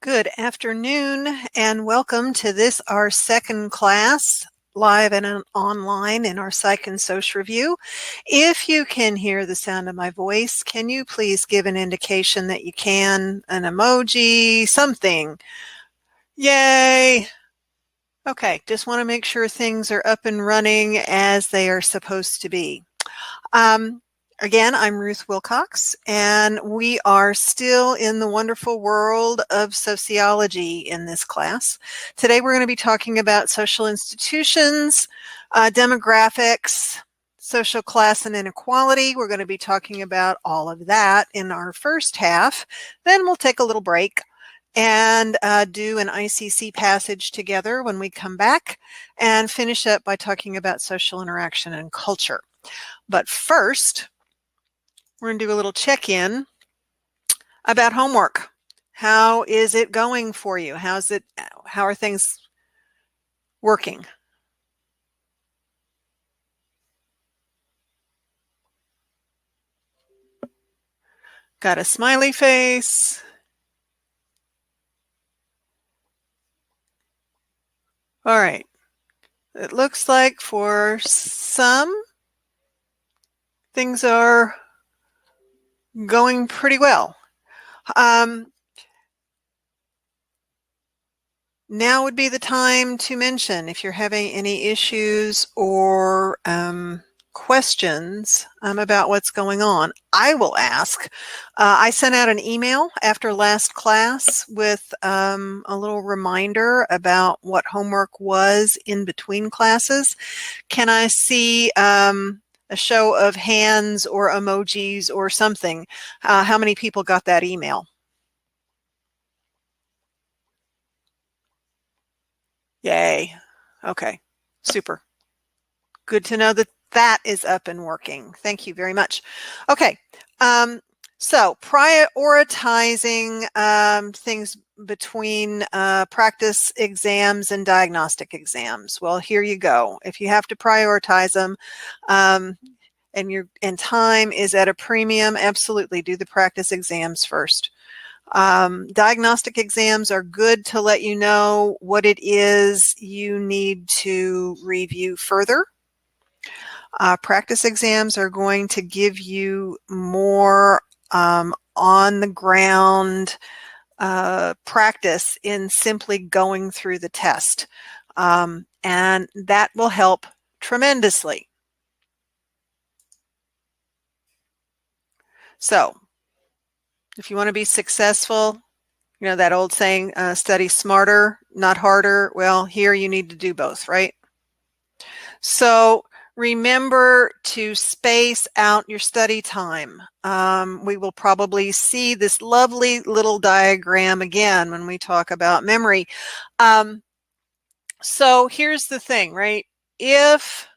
Good afternoon and welcome to this, our second class, live and online in our Psych and Soc Review. If you can hear the sound of my voice, can you please give an indication that you can, an emoji, something? Yay! Okay, just want to make sure things are up and running as they are supposed to be. Again, I'm Ruth Wilcox, and we are still in the wonderful world of sociology in this class. Today, we're going to be talking about social institutions, demographics, social class and inequality. We're going to be talking about all of that in our first half. Then we'll take a little break and do an ICC passage together when we come back and finish up by talking about social interaction and culture. But first, we're going to do a little check-in about homework. How is it going for you? How are things working? Got a smiley face. All right. It looks like for some, things are going pretty well. Now would be the time to mention if you're having any issues or questions about what's going on. I will ask. I sent out an email after last class with a little reminder about what homework was in between classes. Can I see a show of hands or emojis or something? How many people got that email? Yay. Okay, super. Good to know that that is up and working. Thank you very much. Okay, so prioritizing things between practice exams and diagnostic exams. Well, here you go. If you have to prioritize them and time is at a premium, absolutely do the practice exams first. Diagnostic exams are good to let you know what it is you need to review further. Practice exams are going to give you more on the ground practice in simply going through the test. And that will help tremendously. So, if you want to be successful, you know that old saying, study smarter, not harder. Well, here you need to do both, right? So remember to space out your study time. We will probably see this lovely little diagram again when we talk about memory. So here's the thing, right? If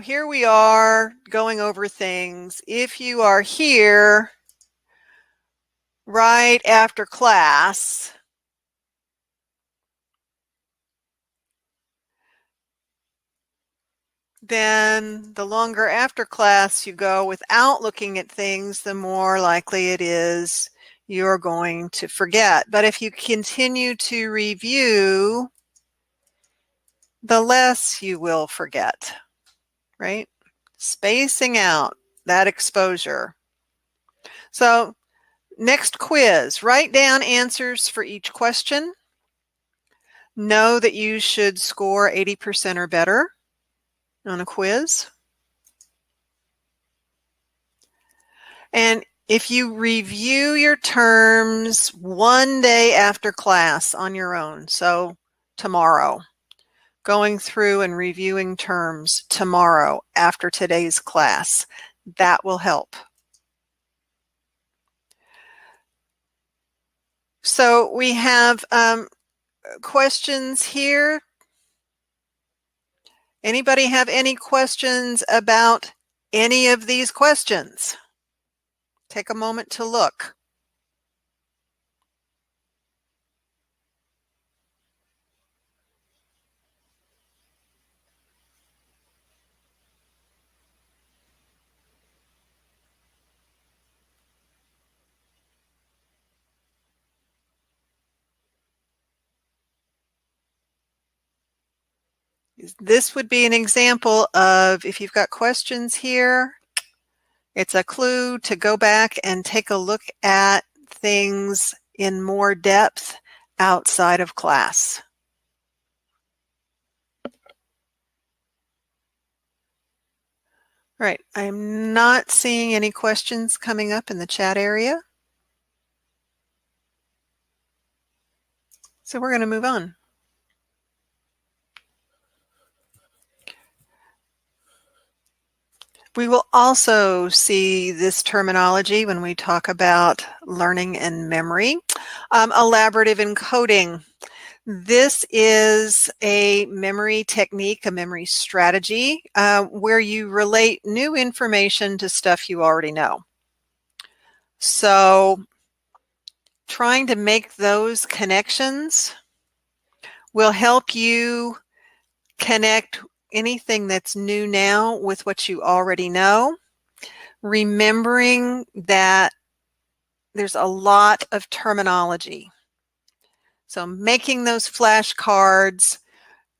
here we are going over things. If you are here right after class, then the longer after class you go without looking at things, the more likely it is you're going to forget. But if you continue to review, the less you will forget, right? Spacing out that exposure. So next quiz, write down answers for each question. Know that you should score 80% or better on a quiz. And if you review your terms one day after class on your own, so tomorrow, going through and reviewing terms tomorrow after today's class, that will help. So we have questions here. Anybody have any questions about any of these questions? Take a moment to look. This would be an example of, if you've got questions here, it's a clue to go back and take a look at things in more depth outside of class. All right, I'm not seeing any questions coming up in the chat area. So we're going to move on. We will also see this terminology when we talk about learning and memory. Elaborative encoding. This is a memory technique, a memory strategy, where you relate new information to stuff you already know. So trying to make those connections will help you connect anything that's new now with what you already know, remembering that there's a lot of terminology. So making those flashcards,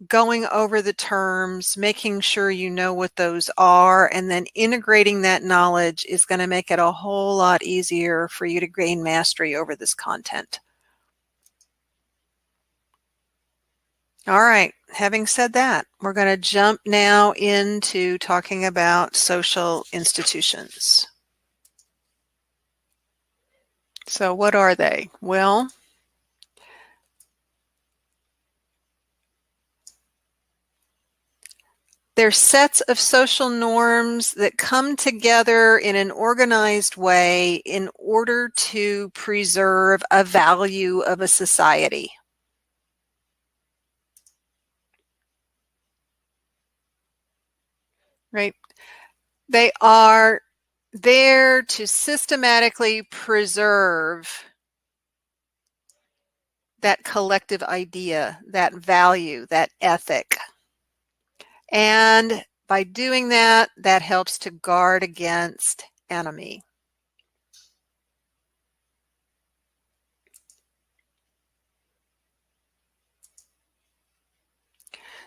going over the terms, making sure you know what those are, and then integrating that knowledge is going to make it a whole lot easier for you to gain mastery over this content. All right, having said that, we're going to jump now into talking about social institutions. So what are they? Well, they're sets of social norms that come together in an organized way in order to preserve a value of a society. Right? They are there to systematically preserve that collective idea, that value, that ethic. And by doing that, that helps to guard against enemy.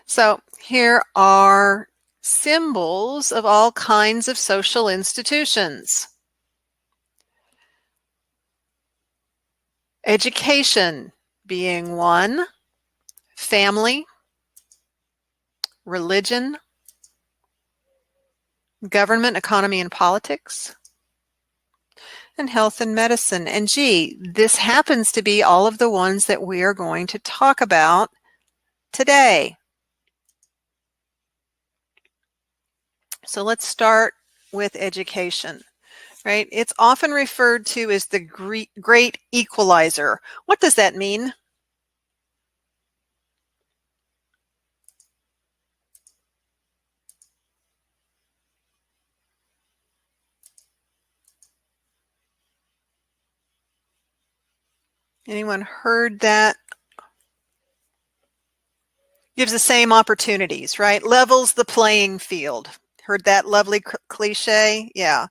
So here are symbols of all kinds of social institutions. Education being one, family, religion, government, economy, and politics, and health and medicine. And gee, this happens to be all of the ones that we are going to talk about today. So let's start with education, right? It's often referred to as the great equalizer. What does that mean? Anyone heard that? Gives the same opportunities, right? Levels the playing field. Heard that lovely cliche? Yeah.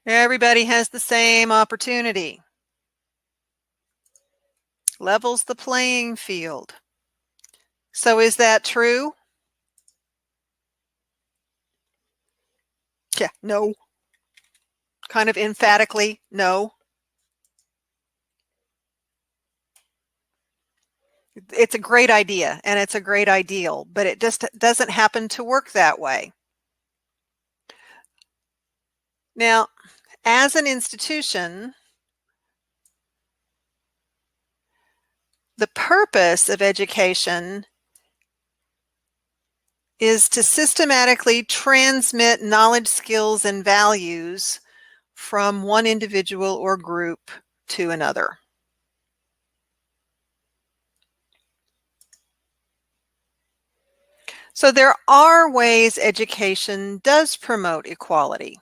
Everybody has the same opportunity. Levels the playing field. So is that true? Yeah, no. Kind of emphatically, no. It's a great idea and it's a great ideal, but it just doesn't happen to work that way. Now, as an institution, the purpose of education is to systematically transmit knowledge, skills, and values from one individual or group to another. So there are ways education does promote equality.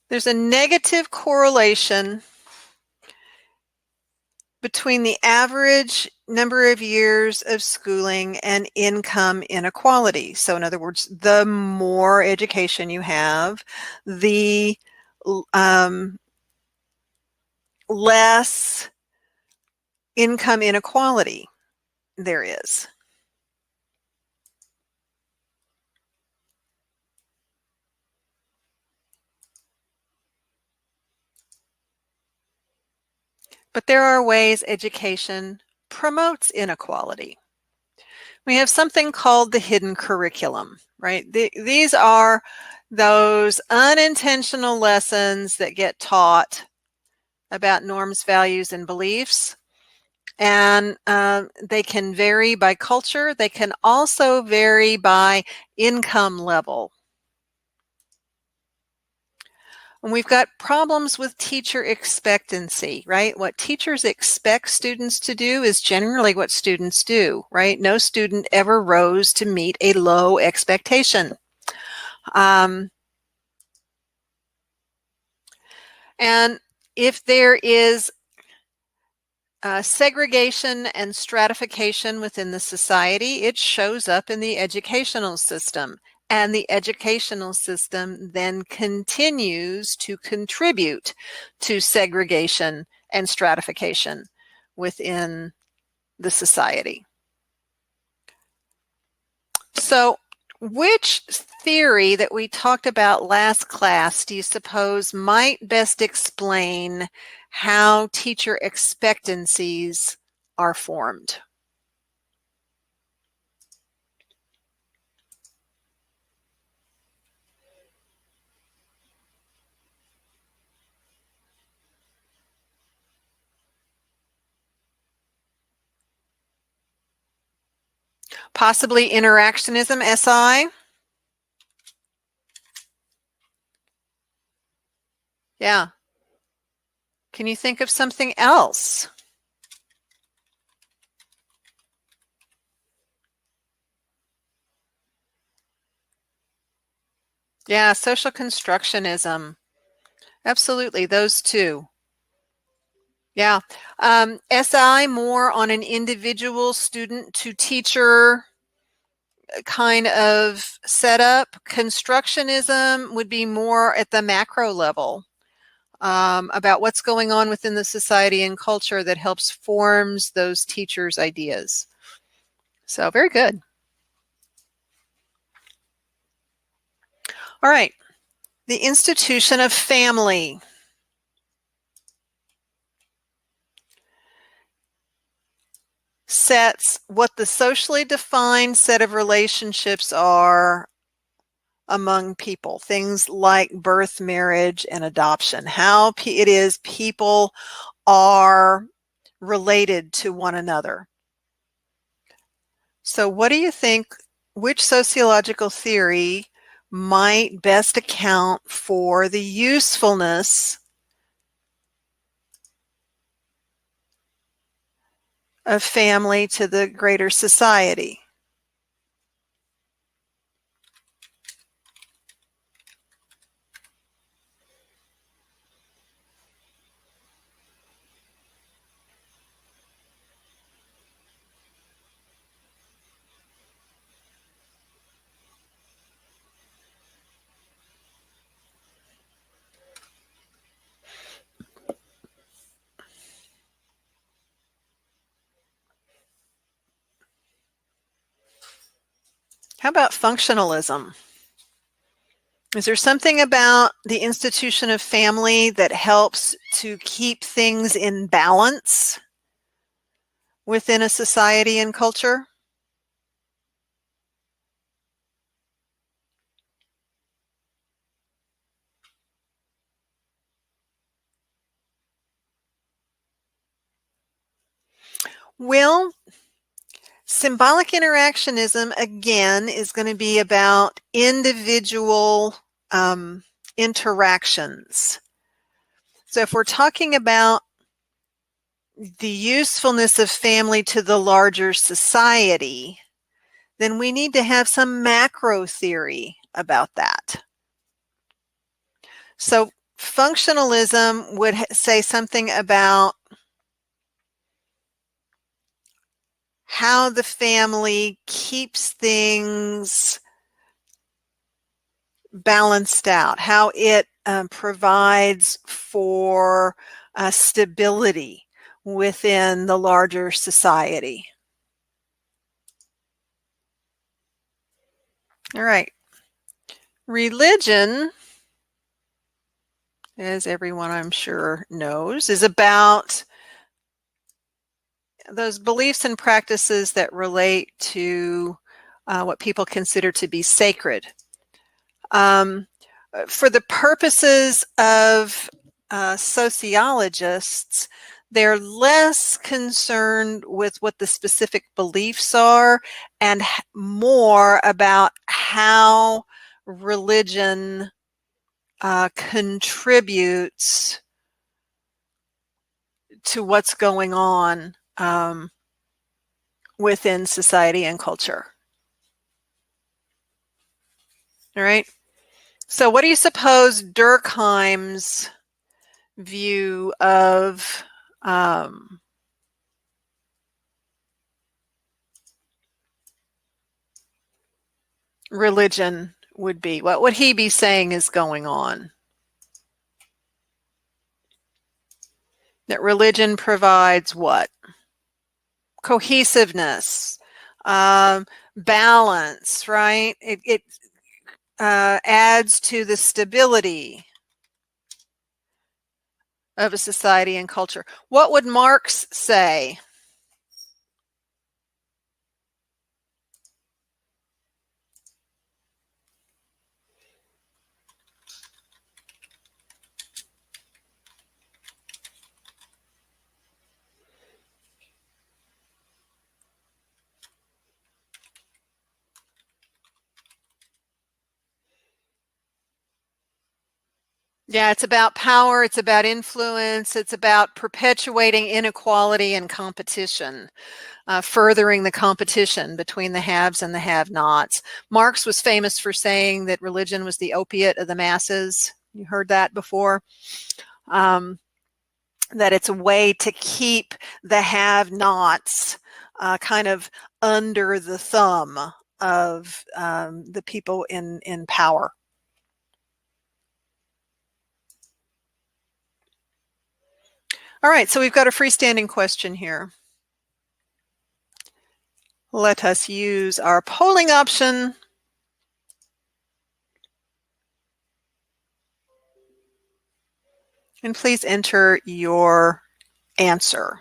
There's a negative correlation between the average number of years of schooling and income inequality. So in other words, the more education you have, the less income inequality there is. But there are ways education promotes inequality. We have something called the hidden curriculum, right? These are those unintentional lessons that get taught about norms, values, and beliefs. And they can vary by culture. They can also vary by income level. And we've got problems with teacher expectancy, right? What teachers expect students to do is generally what students do, right? No student ever rose to meet a low expectation. And if there is segregation and stratification within the society, it shows up in the educational system. And the educational system then continues to contribute to segregation and stratification within the society. So, which theory that we talked about last class do you suppose might best explain how teacher expectancies are formed? Possibly interactionism, SI? Yeah. Can you think of something else? Yeah, social constructionism. Absolutely, those two. Yeah. SI more on an individual student to teacher kind of setup. Constructionism would be more at the macro level, about what's going on within the society and culture that helps forms those teachers' ideas. So very good. All right. The institution of family. Sets what the socially defined set of relationships are among people. Things like birth, marriage, and adoption. How it is people are related to one another. So what do you think, which sociological theory might best account for the usefulness of family to the greater society? How about functionalism? Is there something about the institution of family that helps to keep things in balance within a society and culture? Well, symbolic interactionism, again, is going to be about individual interactions. So if we're talking about the usefulness of family to the larger society, then we need to have some macro theory about that. So functionalism would say something about how the family keeps things balanced out, how it provides for stability within the larger society. All right. Religion, as everyone I'm sure knows, is about those beliefs and practices that relate to what people consider to be sacred. For the purposes of sociologists, they're less concerned with what the specific beliefs are and more about how religion contributes to what's going on within society and culture. All right. So what do you suppose Durkheim's view of religion would be? What would he be saying is going on? That religion provides what? Cohesiveness, balance, right? It adds to the stability of a society and culture. What would Marx say? Yeah, it's about power, it's about influence, it's about perpetuating inequality and competition, furthering the competition between the haves and the have-nots. Marx was famous for saying that religion was the opiate of the masses. You heard that before? That it's a way to keep the have-nots kind of under the thumb of the people in power. All right, so we've got a freestanding question here. Let us use our polling option. And please enter your answer.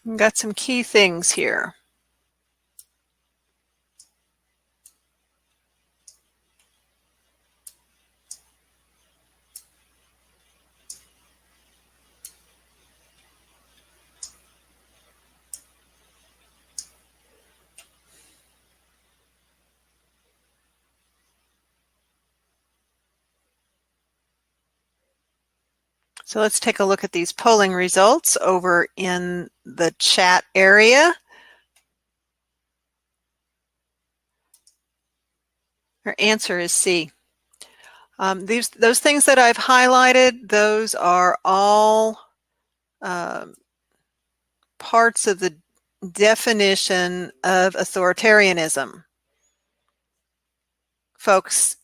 We've got some key things here. So let's take a look at these polling results over in the chat area. Our answer is C. Those things that I've highlighted, those are all parts of the definition of authoritarianism. Folks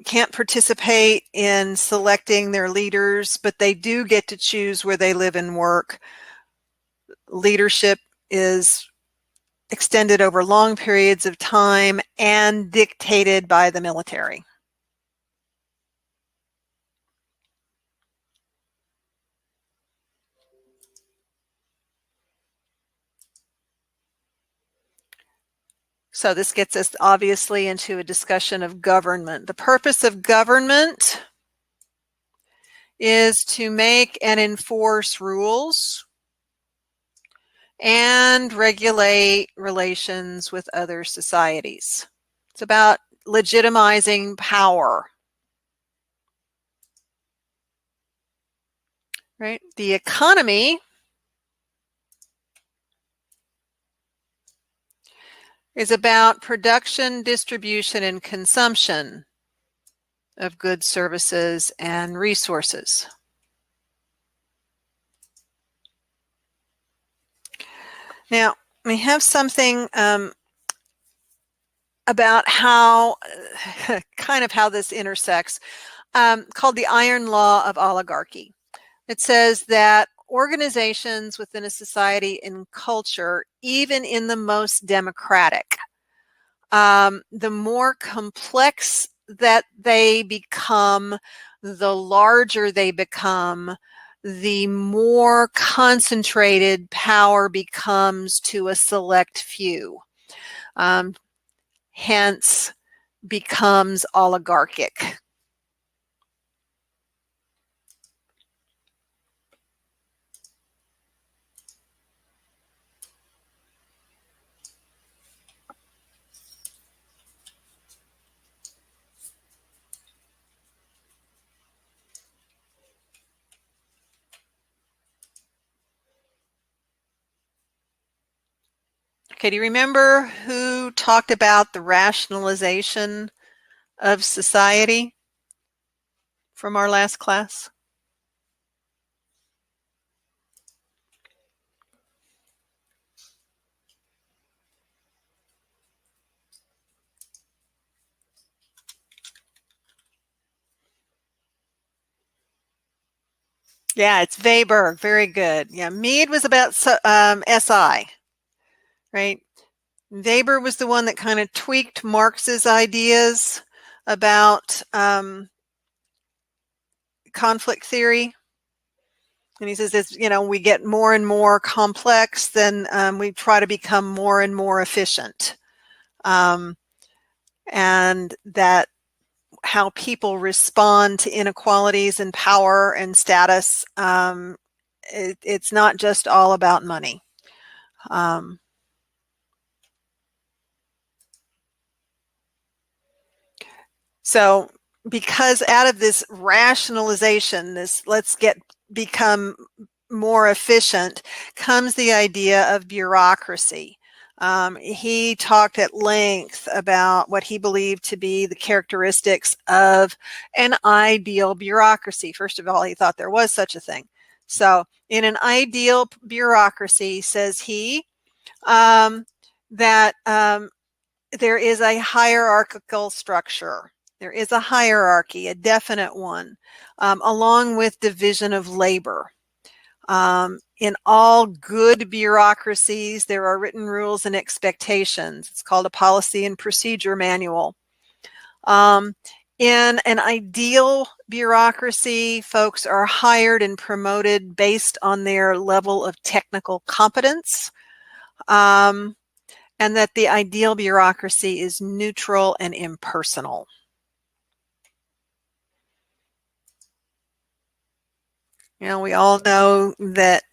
can't participate in selecting their leaders, but they do get to choose where they live and work. Leadership is extended over long periods of time and dictated by the military. So this gets us obviously into a discussion of government. The purpose of government is to make and enforce rules and regulate relations with other societies. It's about legitimizing power. Right? The economy is about production, distribution, and consumption of goods, services, and resources. Now, we have something about how, kind of how this intersects, called the iron law of oligarchy. It says that organizations within a society and culture, even in the most democratic, the more complex that they become, the larger they become, the more concentrated power becomes to a select few. Hence, becomes oligarchic. Okay, do you remember who talked about the rationalization of society from our last class? Yeah, it's Weber. Very good. Yeah, Mead was about SI, right? Weber was the one that kind of tweaked Marx's ideas about conflict theory. And he says, as we get more and more complex, then we try to become more and more efficient. And that how people respond to inequalities and power and status, it's not just all about money. So because out of this rationalization, this become more efficient, comes the idea of bureaucracy. He talked at length about what he believed to be the characteristics of an ideal bureaucracy. First of all, he thought there was such a thing. So in an ideal bureaucracy, says he, that there is a hierarchical structure. There is a hierarchy, a definite one, along with division of labor. In all good bureaucracies, there are written rules and expectations. It's called a policy and procedure manual. In an ideal bureaucracy, folks are hired and promoted based on their level of technical competence, and that the ideal bureaucracy is neutral and impersonal. We all know that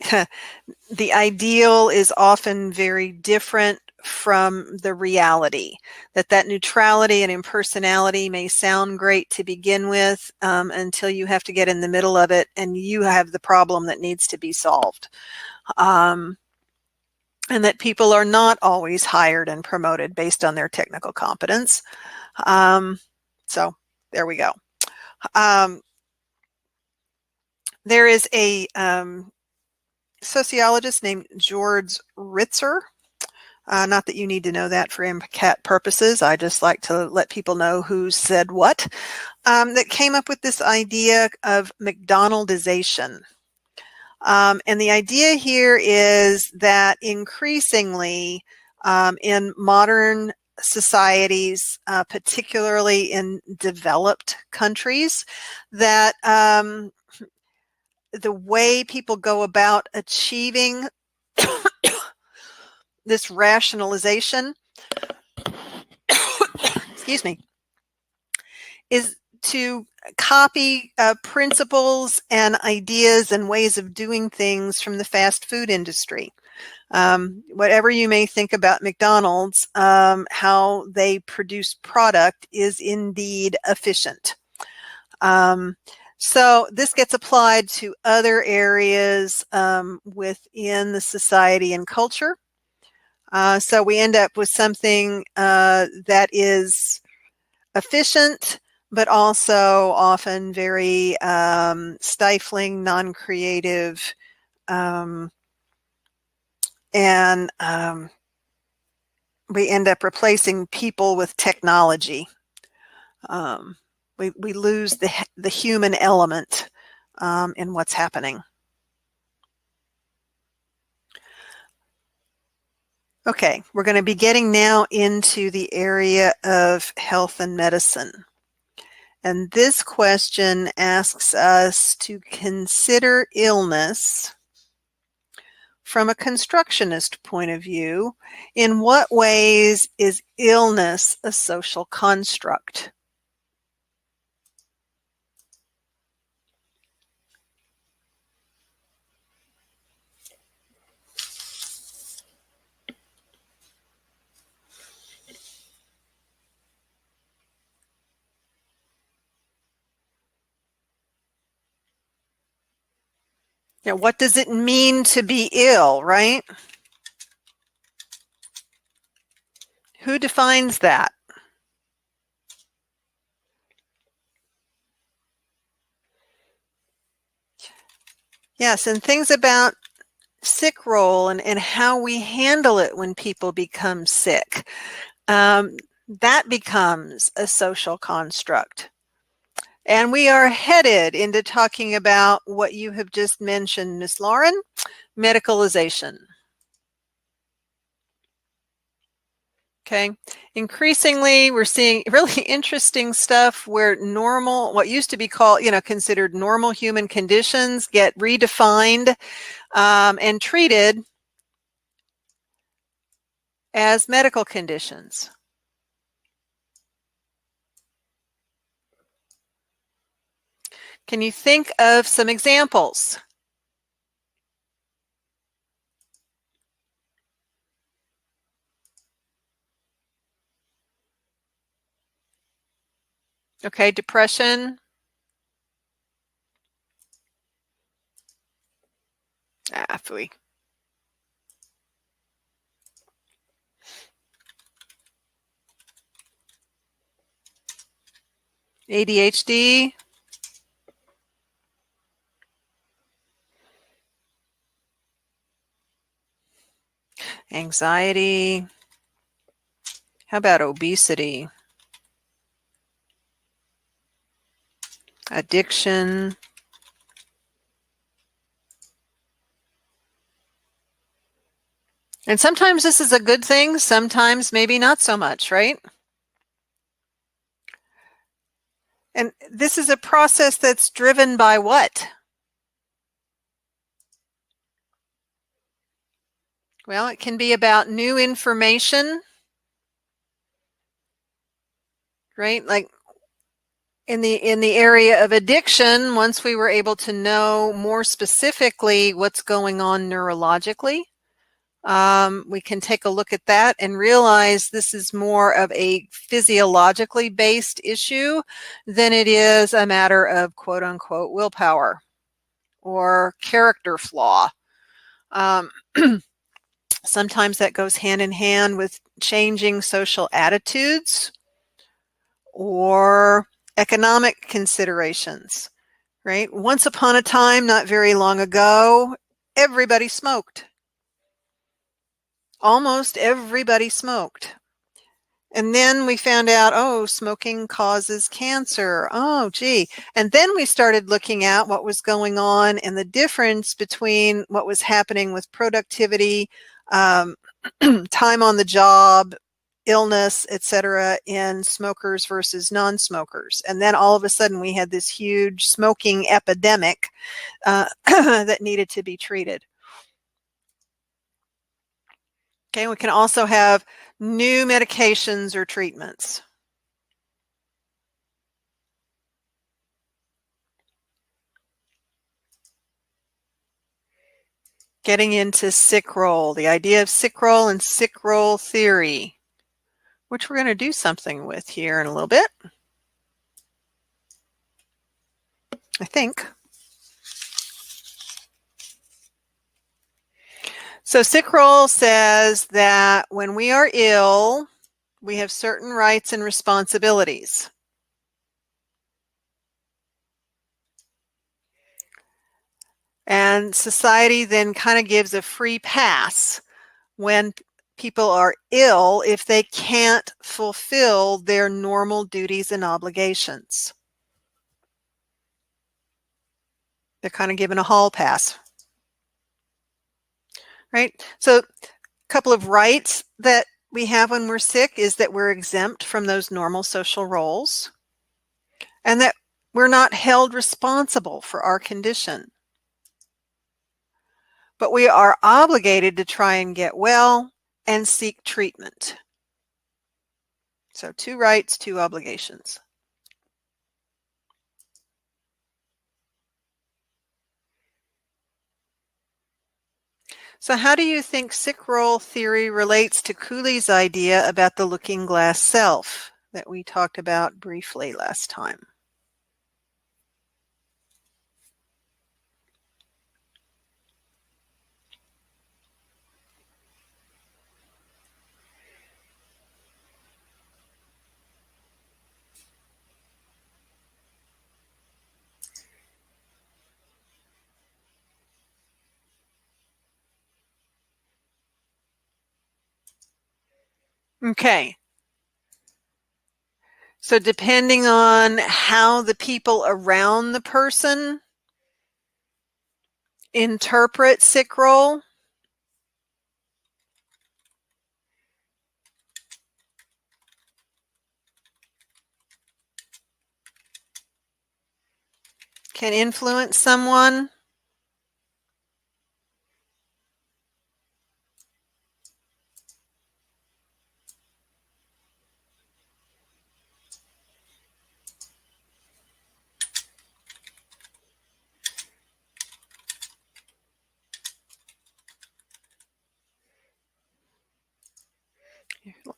the ideal is often very different from the reality, that neutrality and impersonality may sound great to begin with until you have to get in the middle of it and you have the problem that needs to be solved. And that people are not always hired and promoted based on their technical competence. So there we go. There is a sociologist named George Ritzer. Not that you need to know that for mcat purposes. I just like to let people know who said what. That came up with this idea of McDonaldization. And the idea here is that increasingly In modern societies, particularly in developed countries, that the way people go about achieving this rationalization, excuse me, is to copy principles and ideas and ways of doing things from the fast food industry. Whatever you may think about McDonald's, how they produce product is indeed efficient. So this gets applied to other areas within the society and culture. So we end up with something that is efficient, but also often very stifling, non-creative, and we end up replacing people with technology. We lose the human element in what's happening. Okay, we're going to be getting now into the area of health and medicine. And this question asks us to consider illness from a constructionist point of view. In what ways is illness a social construct? Yeah, what does it mean to be ill, right? Who defines that? Yes, and things about sick roll and how we handle it when people become sick. That becomes a social construct. And we are headed into talking about what you have just mentioned, Ms. Lauren, medicalization. Okay, increasingly we're seeing really interesting stuff where normal, what used to be called, considered normal human conditions get redefined and treated as medical conditions. Can you think of some examples? Okay, depression. Phooey. ADHD. Anxiety. How about obesity? Addiction. And sometimes this is a good thing, sometimes maybe not so much, right? And this is a process that's driven by what? Well, it can be about new information, right? Like in the area of addiction, once we were able to know more specifically what's going on neurologically, we can take a look at that and realize this is more of a physiologically based issue than it is a matter of quote unquote willpower or character flaw. Sometimes that goes hand in hand with changing social attitudes or economic considerations, right? Once upon a time, not very long ago, everybody smoked. Almost everybody smoked. And then we found out, oh, smoking causes cancer. Oh, gee. And then we started looking at what was going on and the difference between what was happening with productivity, time on the job, illness, etc., in smokers versus non-smokers. And then all of a sudden we had this huge smoking epidemic that needed to be treated. Okay, we can also have new medications or treatments. Getting into sick role, the idea of sick role and sick role theory, which we're going to do something with here in a little bit, I think. So sick role says that when we are ill, we have certain rights and responsibilities. And society then kind of gives a free pass when people are ill if they can't fulfill their normal duties and obligations. They're kind of given a hall pass. Right? So a couple of rights that we have when we're sick is that we're exempt from those normal social roles and that we're not held responsible for our condition. But we are obligated to try and get well and seek treatment. So 2 rights, 2 obligations. So how do you think sick role theory relates to Cooley's idea about the looking glass self that we talked about briefly last time? Okay. So depending on how the people around the person interpret sick role, can influence someone.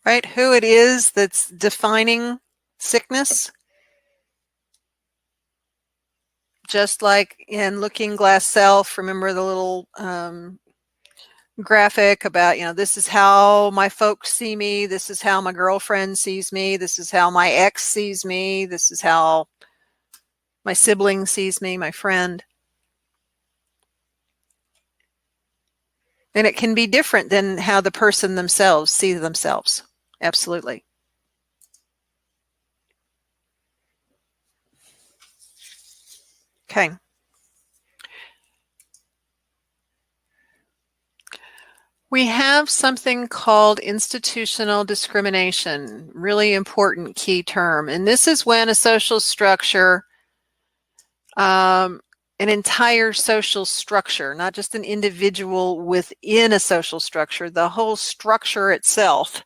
Right? Who it is that's defining sickness. Just like in Looking Glass Self, remember the little graphic about, this is how my folks see me, this is how my girlfriend sees me, this is how my ex sees me, this is how my sibling sees me, my friend. And it can be different than how the person themselves see themselves. Absolutely. Okay. We have something called institutional discrimination, really important key term. And this is when a social structure, an entire social structure, not just an individual within a social structure, the whole structure itself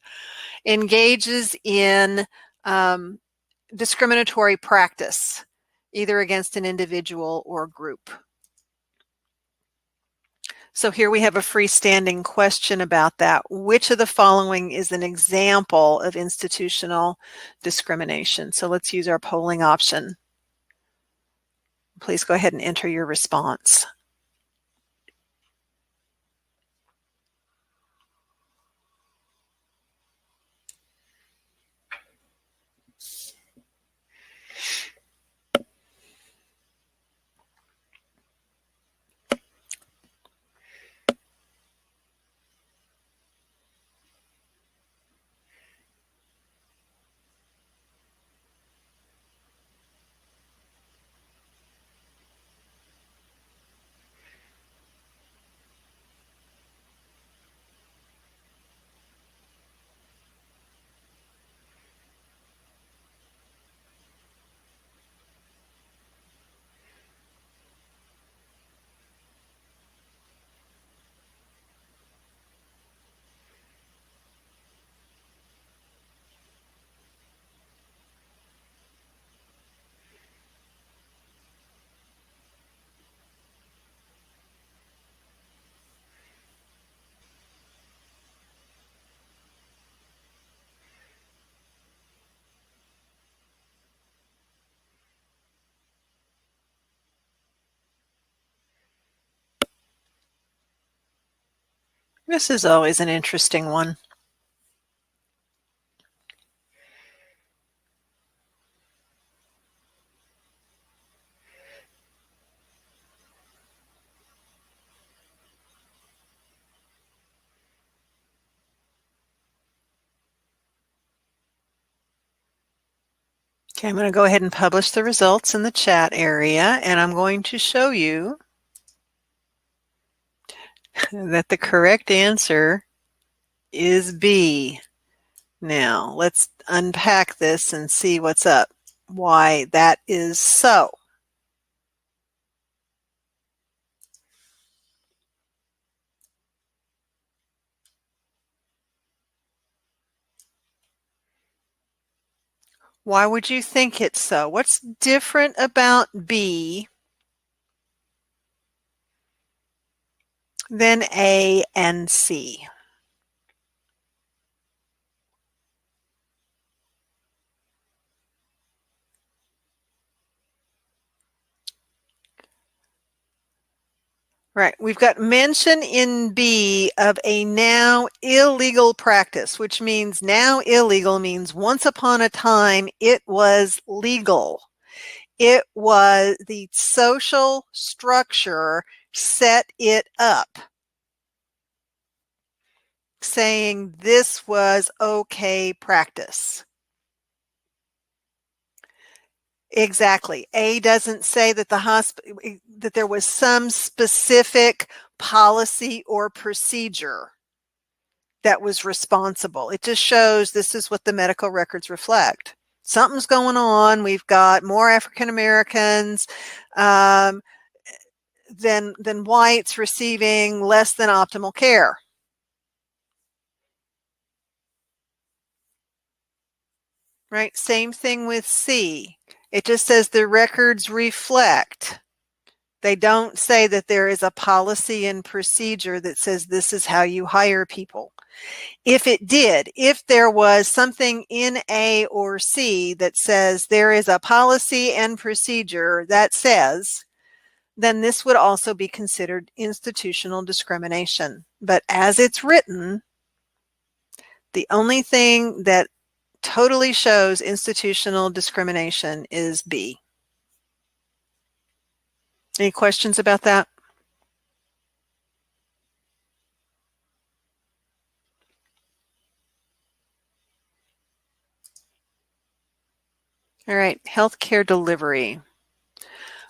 engages in discriminatory practice, either against an individual or group. So here we have a freestanding question about that. Which of the following is an example of institutional discrimination? So let's use our polling option. Please go ahead and enter your response. This is always an interesting one. Okay, I'm going to go ahead and publish the results in the chat area, and I'm going to show you that the correct answer is B. Now, let's unpack this and see what's up, why that is so. Why would you think it's so? What's different about B than A and C? Right, we've got mention in B of a now illegal practice, which means now illegal means once upon a time it was legal. It was the social structure set it up, saying this was okay practice. Exactly. A doesn't say that that there was some specific policy or procedure that was responsible. It just shows this is what the medical records reflect. Something's going on. We've got more African Americans than whites receiving less than optimal care. Right? Same thing with C. It just says the records reflect. They don't say that there is a policy and procedure that says this is how you hire people. If it did, if there was something in A or C that says there is a policy and procedure that says, then this would also be considered institutional discrimination. But as it's written, the only thing that totally shows institutional discrimination is B. Any questions about that? All right, healthcare delivery.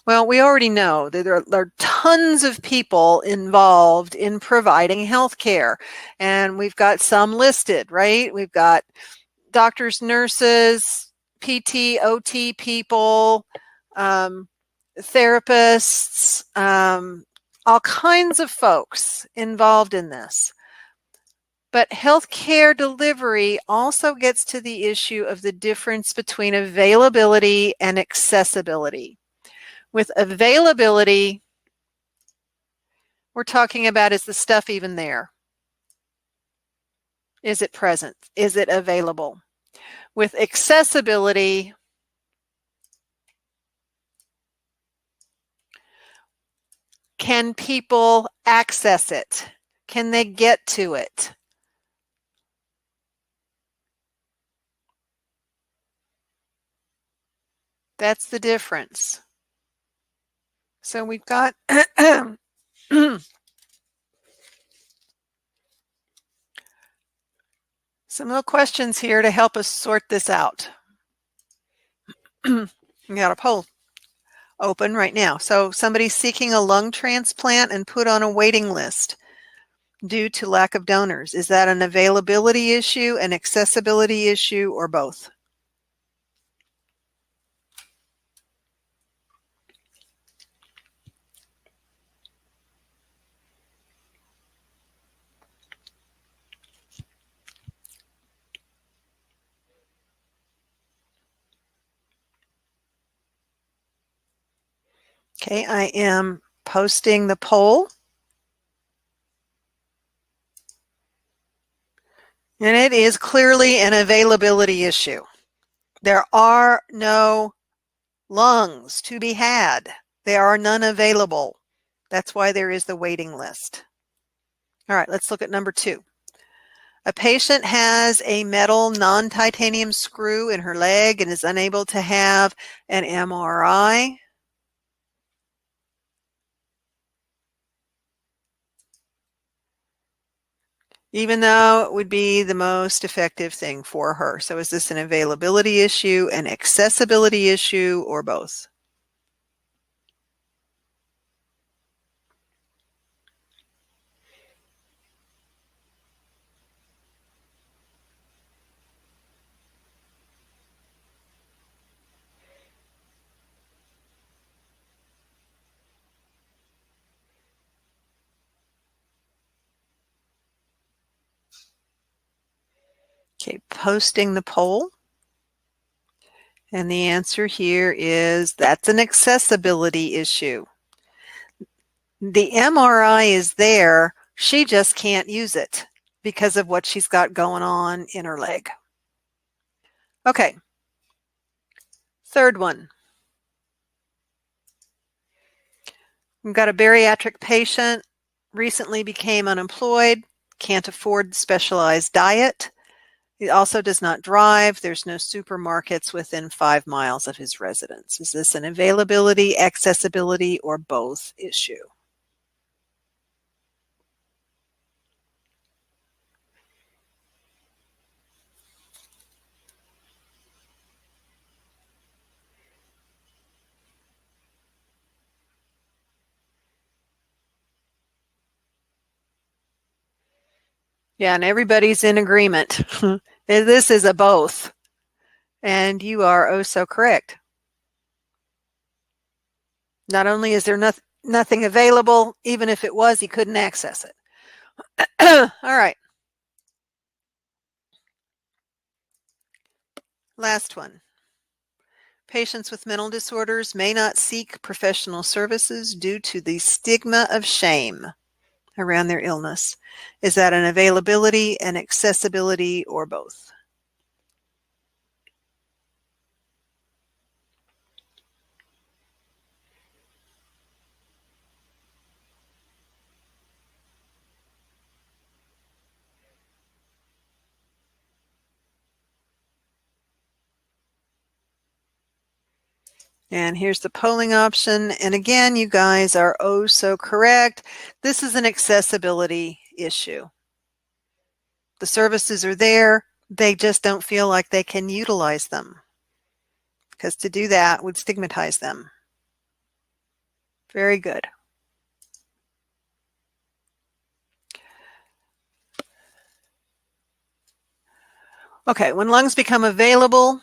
Well, we already know that there are tons of people involved in providing healthcare, and we've got some listed, right? We've got doctors, nurses, PT, OT people, therapists, all kinds of folks involved in this. But healthcare delivery also gets to the issue of the difference between availability and accessibility. With availability, we're talking about, is the stuff even there? Is it present? Is it available? With accessibility, can people access it? Can they get to it? That's the difference. So we've got some little questions here to help us sort this out. We got a poll open right now. So somebody's seeking a lung transplant and put on a waiting list due to lack of donors. Is that an availability issue, an accessibility issue, or both? Okay, I am posting the poll. And it is clearly an availability issue. There are no lungs to be had. There are none available. That's why there is the waiting list. All right, let's look at number 2. A patient has a metal non-titanium screw in her leg and is unable to have an MRI. Even though it would be the most effective thing for her. So is this an availability issue, an accessibility issue, or both? Okay, posting the poll. And the answer here is that's an accessibility issue. The MRI is there, she just can't use it because of what she's got going on in her leg. Okay, third one. We've got a bariatric patient, recently became unemployed, can't afford specialized diet. He also does not drive. There's no supermarkets within 5 miles of his residence. Is this an availability, accessibility, or both issue? Yeah, and everybody's in agreement. This is a both. And you are oh so correct. Not only is there nothing available, even if it was, he couldn't access it. All right. Last one. Patients with mental disorders may not seek professional services due to the stigma of shame around their illness. Is that an availability, an accessibility, or both? And here's the polling option. And again, you guys are oh so correct. This is an accessibility issue. The services are there. They just don't feel like they can utilize them, because to do that would stigmatize them. Very good. Okay, when lungs become available,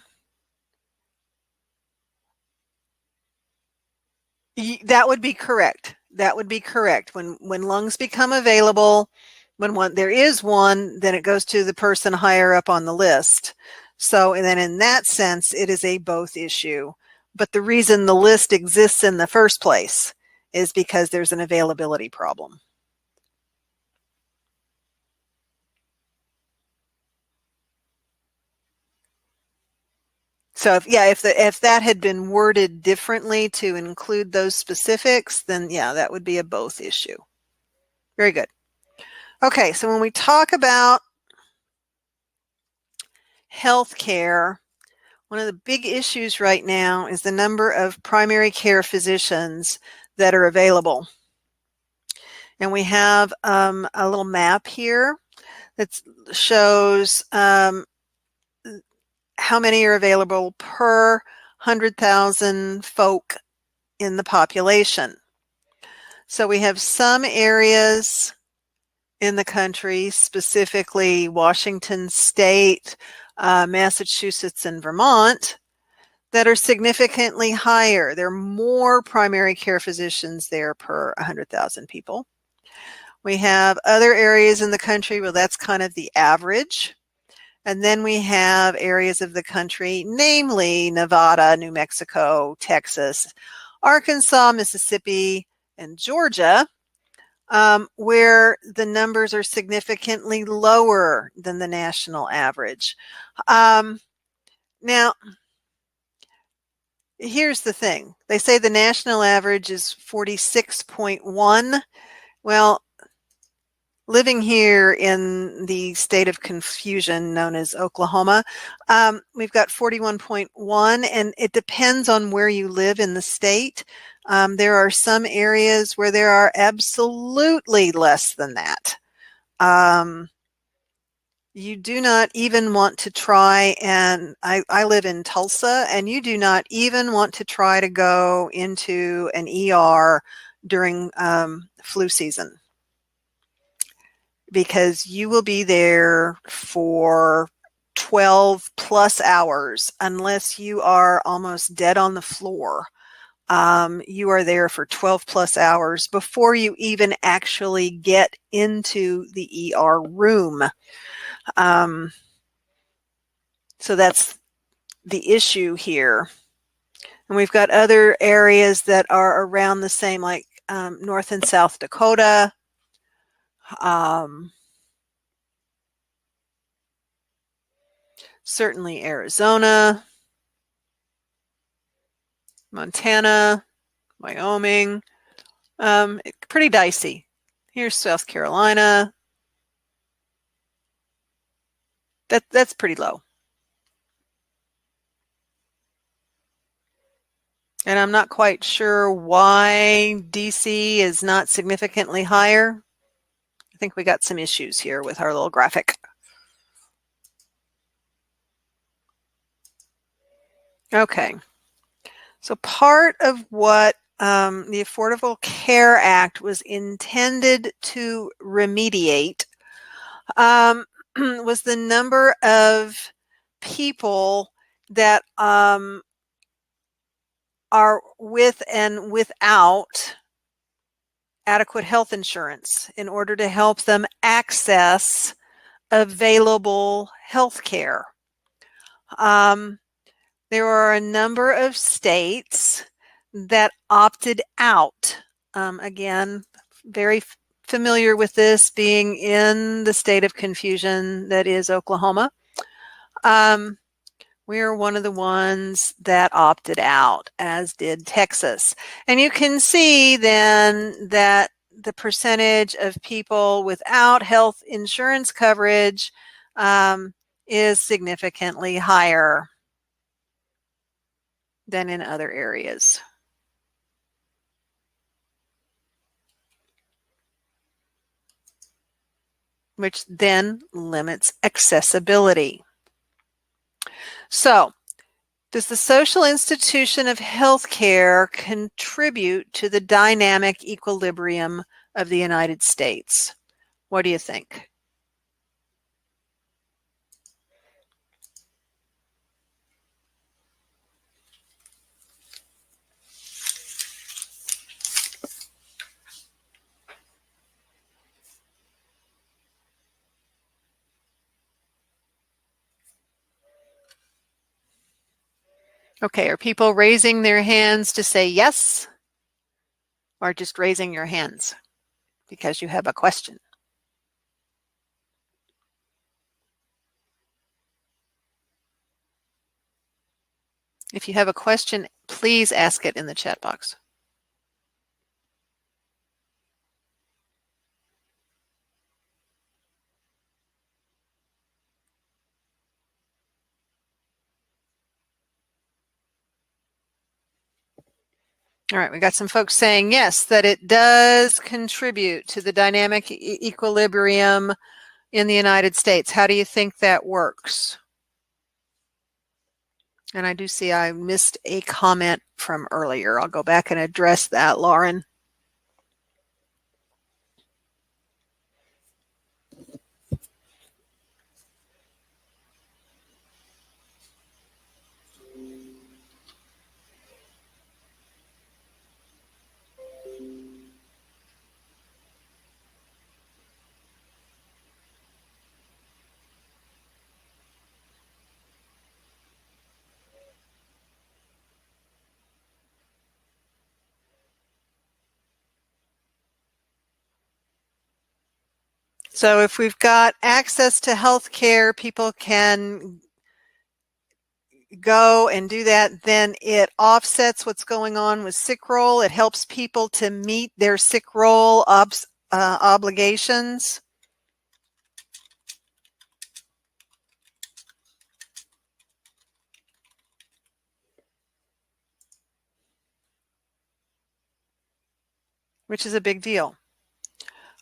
that would be correct. That would be correct. When lungs become available, when there is one, then it goes to the person higher up on the list. So, and then in that sense, it is a both issue. But the reason the list exists in the first place is because there's an availability problem. So if that had been worded differently to include those specifics, then yeah, that would be a both issue. Very good. Okay, so when we talk about healthcare, one of the big issues right now is the number of primary care physicians that are available. And we have a little map here that shows how many are available per 100,000 folk in the population. So we have some areas in the country, specifically Washington State, Massachusetts, and Vermont, that are significantly higher. There are more primary care physicians there per 100,000 people. We have other areas in the country where that's kind of the average. And then we have areas of the country, namely Nevada, New Mexico, Texas, Arkansas, Mississippi, and Georgia, where the numbers are significantly lower than the national average. Now, here's the thing. They say the national average is 46.1. Well, living here in the state of confusion known as Oklahoma, we've got 41.1, and it depends on where you live in the state. There are some areas where there are absolutely less than that. You do not even want to try, and I live in Tulsa, and you do not even want to try to go into an ER during flu season, because you will be there for 12 plus hours unless you are almost dead on the floor. You are there for 12 plus hours before you even actually get into the ER room. So that's the issue here. And we've got other areas that are around the same, like North and South Dakota. Certainly Arizona, Montana, Wyoming. Pretty dicey. Here's South Carolina. That's pretty low. And I'm not quite sure why DC is not significantly higher. I think we got some issues here with our little graphic. Okay. So part of what the Affordable Care Act was intended to remediate was the number of people that are with and without adequate health insurance in order to help them access available health care. There are a number of states that opted out. Again, very familiar with this, being in the state of confusion that is Oklahoma. We are one of the ones that opted out, as did Texas. And you can see then that the percentage of people without health insurance coverage is significantly higher than in other areas. Which then limits accessibility. So, does the social institution of healthcare contribute to the dynamic equilibrium of the United States? What do you think? Okay, are people raising their hands to say yes? Or just raising your hands because you have a question? If you have a question, please ask it in the chat box. All right, we got some folks saying yes, that it does contribute to the dynamic equilibrium in the United States. How do you think that works? And I do see I missed a comment from earlier. I'll go back and address that, Lauren. So if we've got access to health care, people can go and do that, then it offsets what's going on with sick roll. It helps people to meet their sick roll obligations. which is a big deal.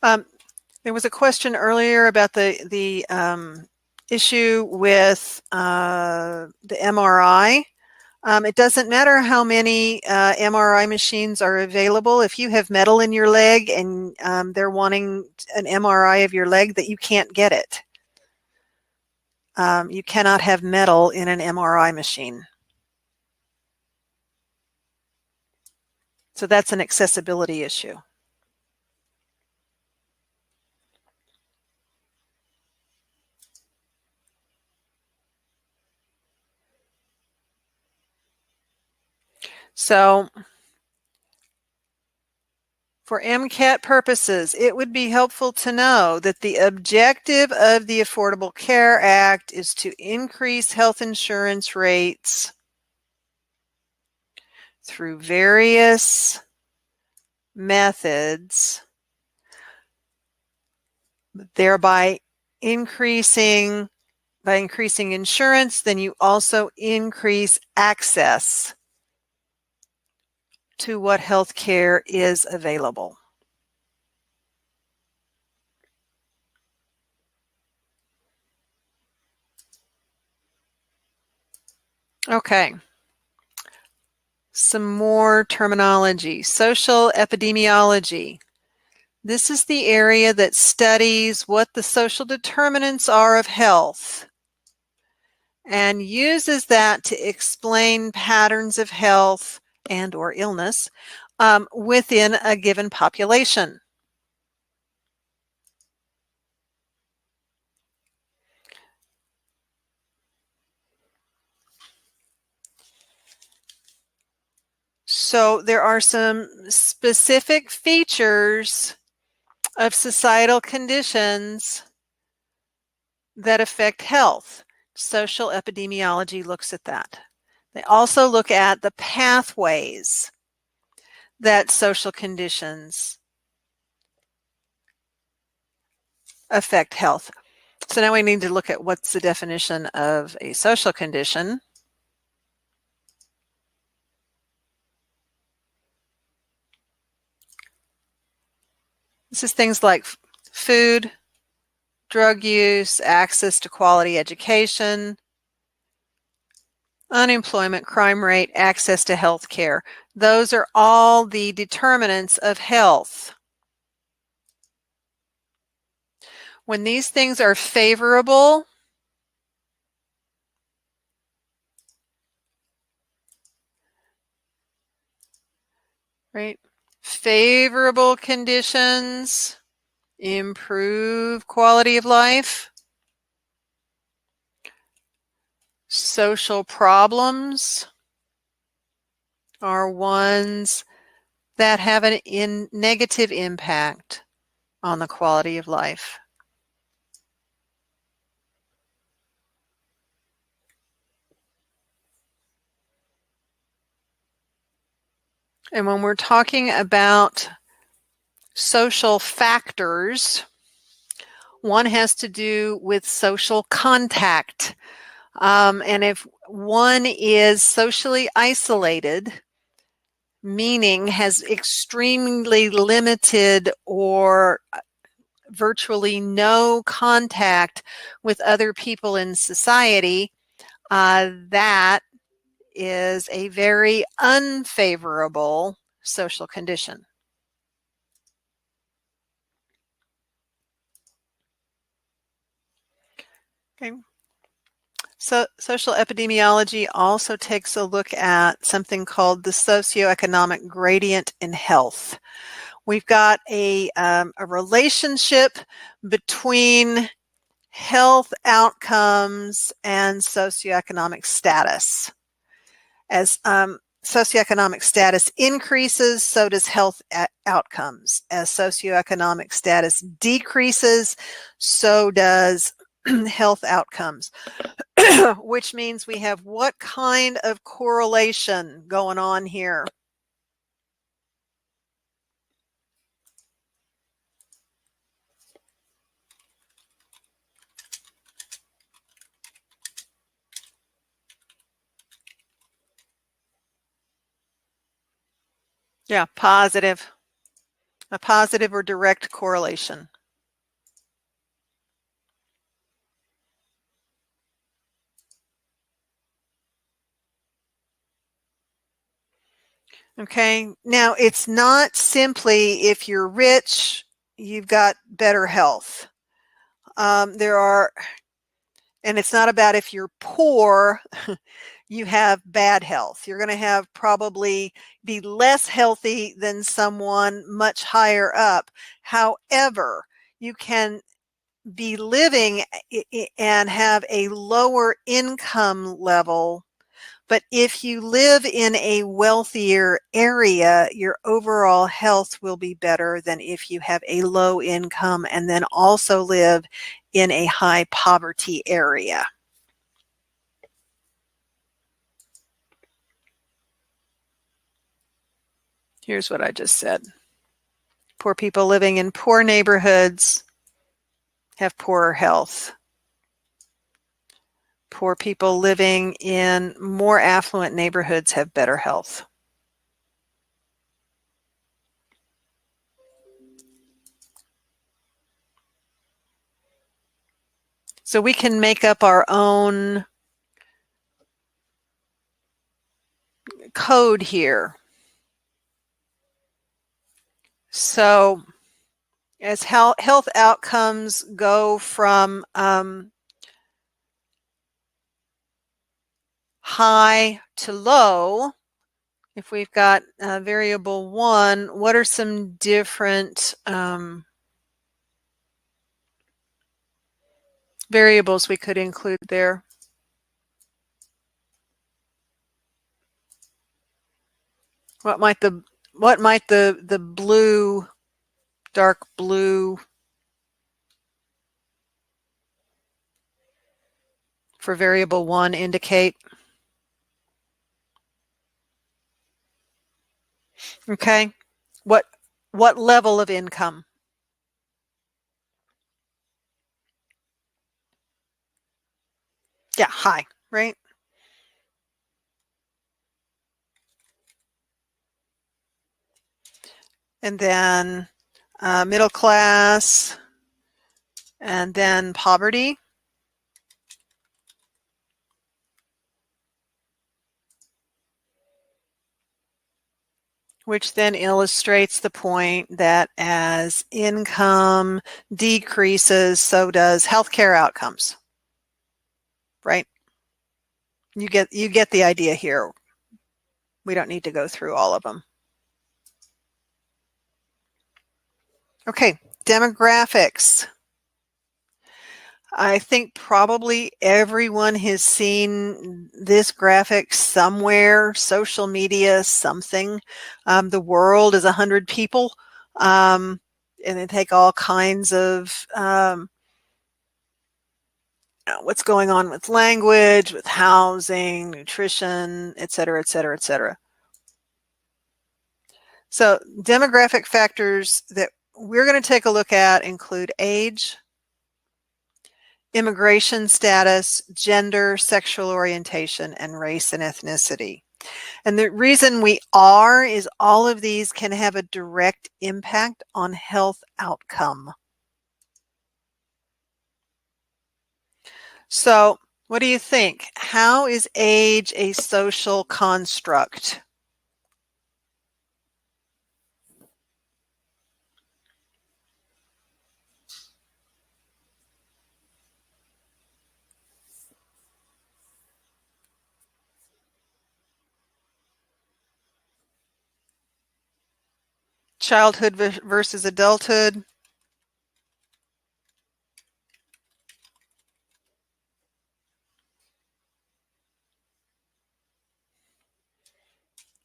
There was a question earlier about the issue with the MRI. It doesn't matter how many MRI machines are available. If you have metal in your leg and they're wanting an MRI of your leg, that you can't get it. You cannot have metal in an MRI machine. So that's an accessibility issue. So for MCAT purposes, it would be helpful to know that the objective of the Affordable Care Act is to increase health insurance rates through various methods, thereby increasing insurance, then you also increase access to what health care is available. Okay. Some more terminology. Social epidemiology. This is the area that studies what the social determinants are of health and uses that to explain patterns of health and or illness within a given population. So there are some specific features of societal conditions that affect health. Social epidemiology looks at that. They also look at the pathways that social conditions affect health. So now we need to look at what's the definition of a social condition. This is things like food, drug use, access to quality education, unemployment, crime rate, access to health care. Those are all the determinants of health. When these things are favorable, right? Favorable conditions improve quality of life. Social problems are ones that have a negative impact on the quality of life. And when we're talking about social factors, one has to do with social contact. And if one is socially isolated, meaning has extremely limited or virtually no contact with other people in society, that is a very unfavorable social condition. Okay. So social epidemiology also takes a look at something called the socioeconomic gradient in health. We've got a relationship between health outcomes and socioeconomic status. As socioeconomic status increases, so does health outcomes. As socioeconomic status decreases, so does health outcomes, which means we have what kind of correlation going on here? Yeah, positive. A positive or direct correlation. Okay, now it's not simply if you're rich, you've got better health. And it's not about if you're poor, you have bad health. You're going to have probably be less healthy than someone much higher up. However, you can be living and have a lower income level. But if you live in a wealthier area, your overall health will be better than if you have a low income and then also live in a high poverty area. Here's what I just said. Poor people living in poor neighborhoods have poorer health. Poor people living in more affluent neighborhoods have better health. So we can make up our own code here. So as health outcomes go from high to low, if we've got variable 1, what are some different variables we could include there? What might the blue, dark blue for variable 1 indicate? Okay. What level of income? Yeah, high, right? And then middle class, and then poverty. Which then illustrates the point that as income decreases, so does healthcare outcomes. Right? You get the idea here. We don't need to go through all of them. Okay, demographics. I think probably everyone has seen this graphic somewhere, social media, something. The world is 100 people, and they take all kinds of what's going on with language, with housing, nutrition, et cetera, et cetera, et cetera. So demographic factors that we're going to take a look at include age, immigration status, gender, sexual orientation, and race and ethnicity. And the reason we are is all of these can have a direct impact on health outcome. So what do you think? How is age a social construct? Childhood versus adulthood.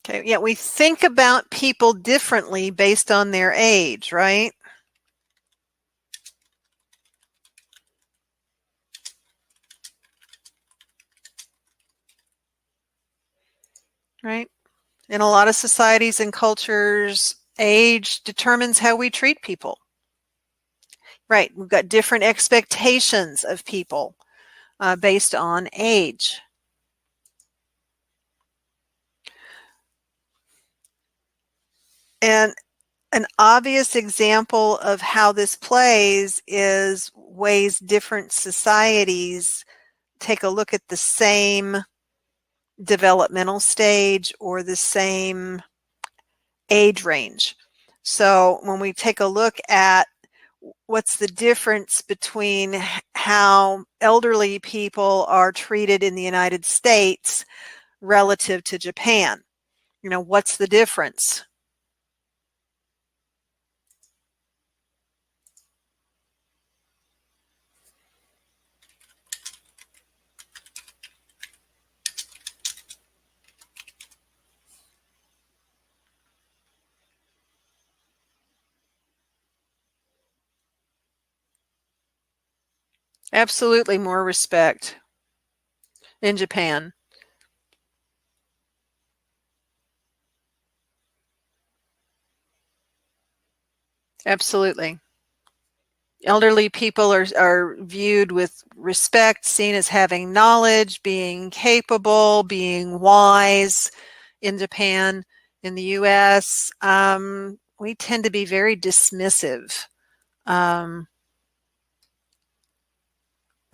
Okay, yeah, we think about people differently based on their age, right? Right? In a lot of societies and cultures, age determines how we treat people. Right, we've got different expectations of people based on age. And An obvious example of how this plays is ways different societies take a look at the same developmental stage or the same age range. So when we take a look at what's the difference between how elderly people are treated in the United States relative to Japan, what's the difference? Absolutely more respect in Japan. Absolutely. Elderly people are viewed with respect, seen as having knowledge, being capable, being wise in Japan. In the US, we tend to be very dismissive.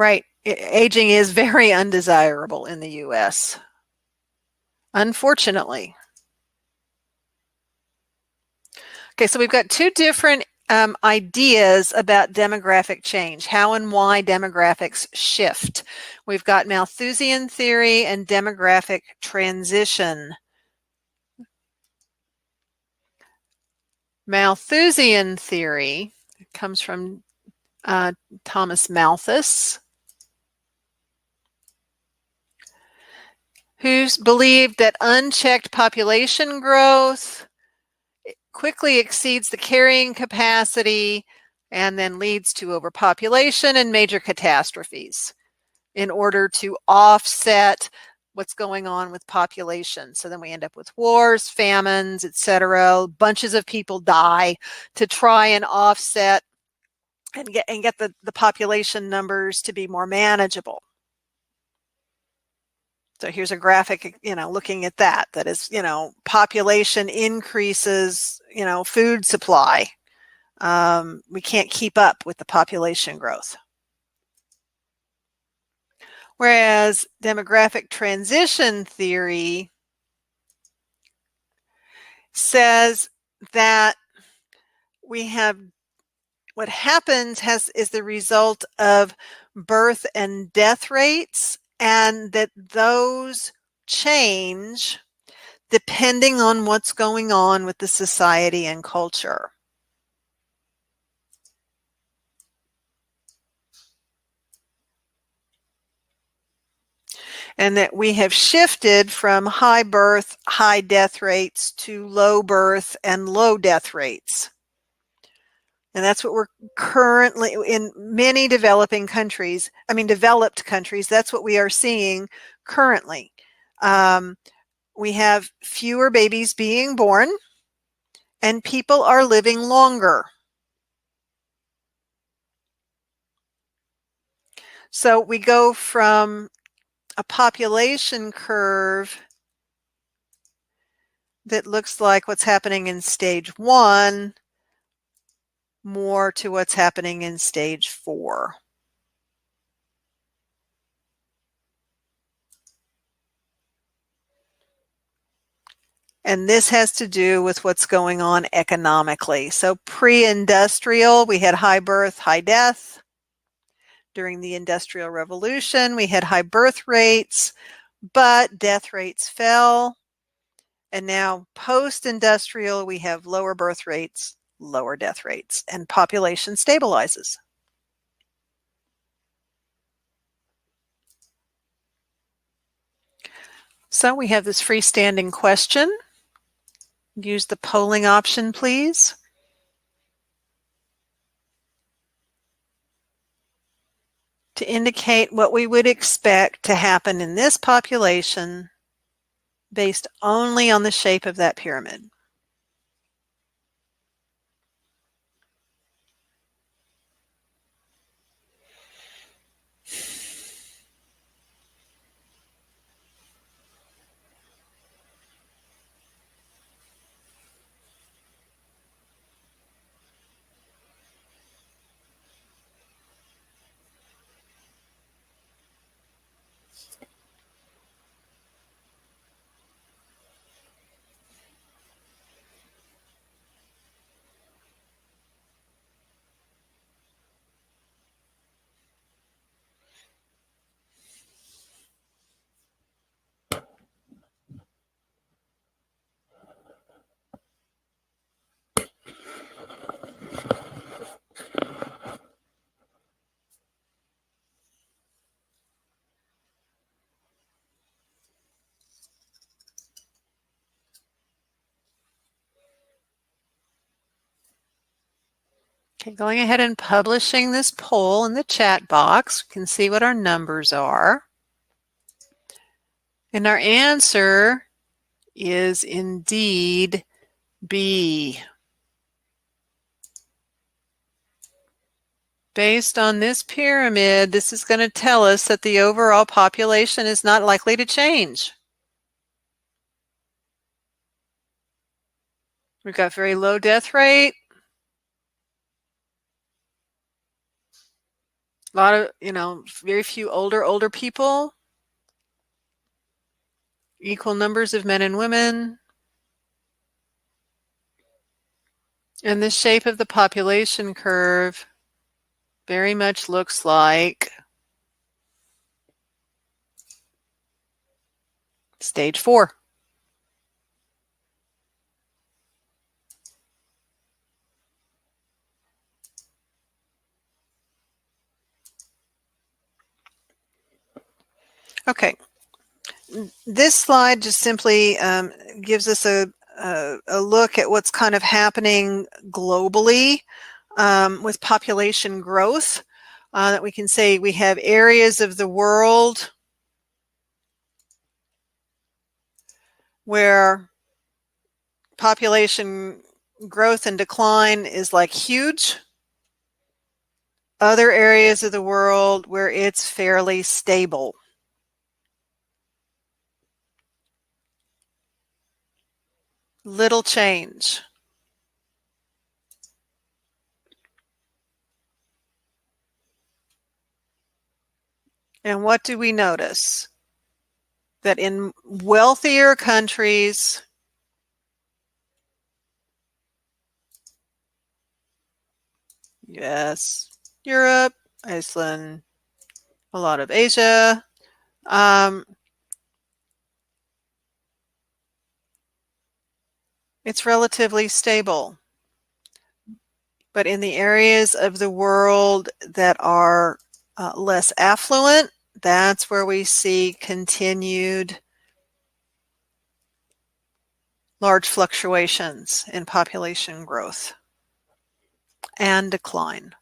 Right. Aging is very undesirable in the US, unfortunately. Okay, so we've got two different ideas about demographic change, how and why demographics shift. We've got Malthusian theory and demographic transition. Malthusian theory comes from Thomas Malthus, who's believed that unchecked population growth quickly exceeds the carrying capacity and then leads to overpopulation and major catastrophes in order to offset what's going on with population. So then we end up with wars, famines, etc. Bunches of people die to try and offset and get the population numbers to be more manageable. So here's a graphic, looking at that is, population increases, food supply. We can't keep up with the population growth. Whereas demographic transition theory says that we have what happens is the result of birth and death rates, and that those change depending on what's going on with the society and culture. And that we have shifted from high birth, high death rates to low birth and low death rates. And that's what we're currently in many developed countries, that's what we are seeing currently. We have fewer babies being born and people are living longer. So we go from a population curve that looks like what's happening in stage 1 more to what's happening in stage 4. And this has to do with what's going on economically. So pre-industrial, we had high birth, high death. During the Industrial Revolution, we had high birth rates, but death rates fell. And now post-industrial, we have lower birth rates, lower death rates, and population stabilizes. So we have this freestanding question. Use the polling option, please. To indicate what we would expect to happen in this population based only on the shape of that pyramid. Okay, going ahead and publishing this poll in the chat box. We can see what our numbers are. And our answer is indeed B. Based on this pyramid, this is going to tell us that the overall population is not likely to change. We've got very low death rate. A lot of, very few older people. Equal numbers of men and women. And the shape of the population curve very much looks like stage 4. Okay. This slide just simply gives us a look at what's kind of happening globally with population growth. That we can say we have areas of the world where population growth and decline is like huge. Other areas of the world where it's fairly stable. Little change. And what do we notice? That in wealthier countries, yes, Europe, Iceland, a lot of Asia, it's relatively stable. But in the areas of the world that are less affluent, that's where we see continued large fluctuations in population growth and decline.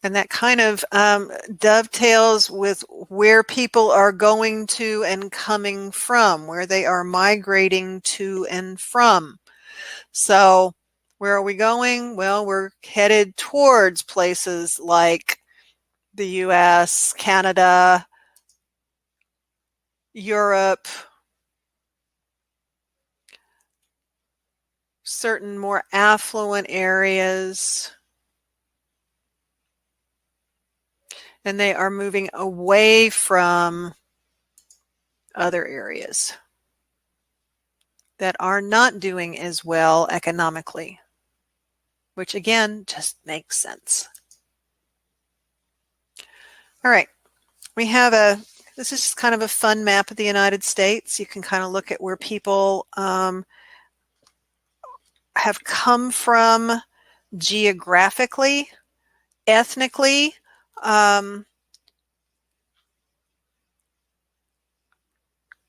And that kind of dovetails with where people are going to and coming from, where they are migrating to and from. So where are we going? Well, we're headed towards places like the US, Canada, Europe, certain more affluent areas. And they are moving away from other areas that are not doing as well economically, which again just makes sense. All right, we have this is just kind of a fun map of the United States. You can kind of look at where people have come from geographically, ethnically.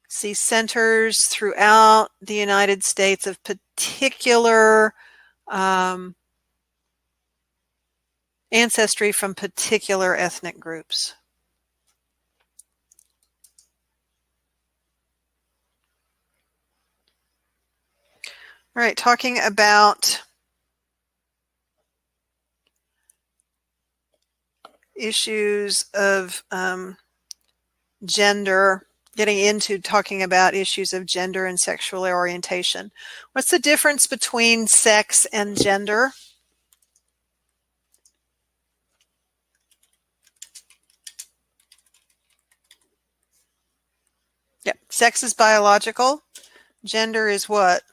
See centers throughout the United States of particular ancestry from particular ethnic groups. All right, talking about issues of gender, getting into talking about issues of gender and sexual orientation. What's the difference between sex and gender? Yep, sex is biological. Gender is what?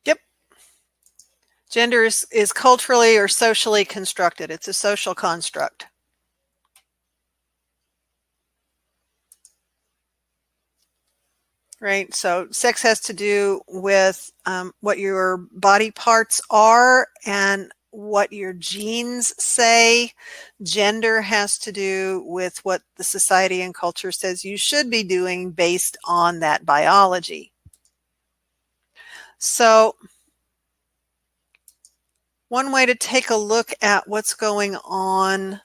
Yep. Gender is culturally or socially constructed. It's a social construct. Right, so sex has to do with what your body parts are and what your genes say. Gender has to do with what the society and culture says you should be doing based on that biology. So one way to take a look at what's going on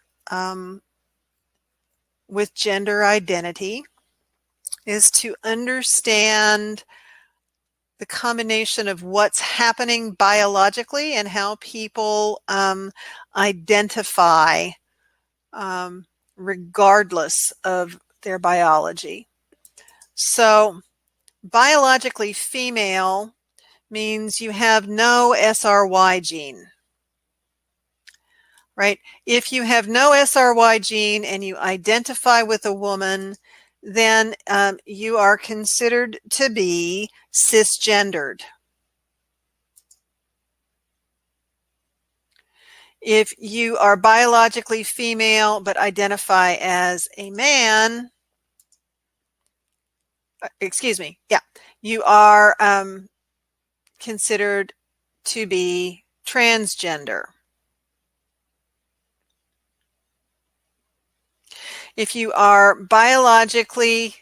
with gender identity is to understand the combination of what's happening biologically and how people identify regardless of their biology. So biologically female means you have no SRY gene, right? If you have no SRY gene and you identify with a woman, then you are considered to be cisgendered. If you are biologically female but identify as a man, you are considered to be transgender. If you are biologically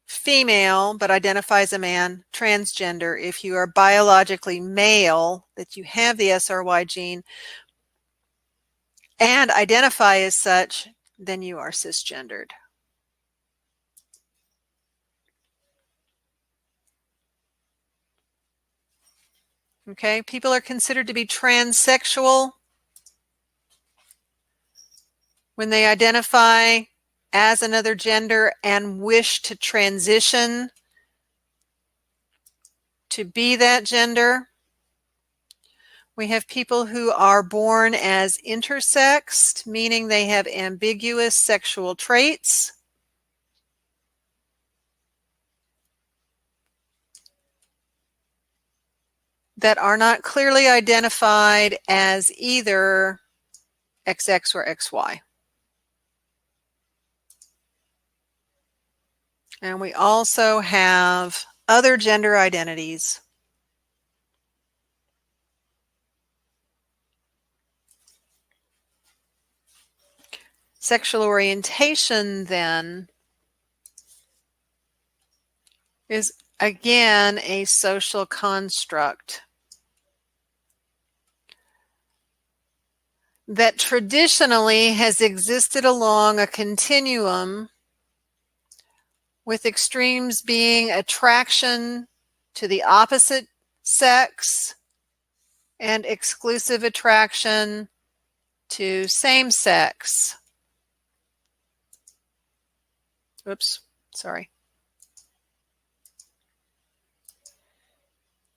female but identify as a man, transgender. If you are biologically male, that you have the SRY gene and identify as such, then you are cisgendered. Okay, people are considered to be transsexual when they identify as another gender and wish to transition to be that gender. We have people who are born as intersexed, meaning they have ambiguous sexual traits. That are not clearly identified as either XX or XY. And we also have other gender identities. Sexual orientation, then, is again a social construct that traditionally has existed along a continuum, with extremes being attraction to the opposite sex and exclusive attraction to same sex. Oops, sorry.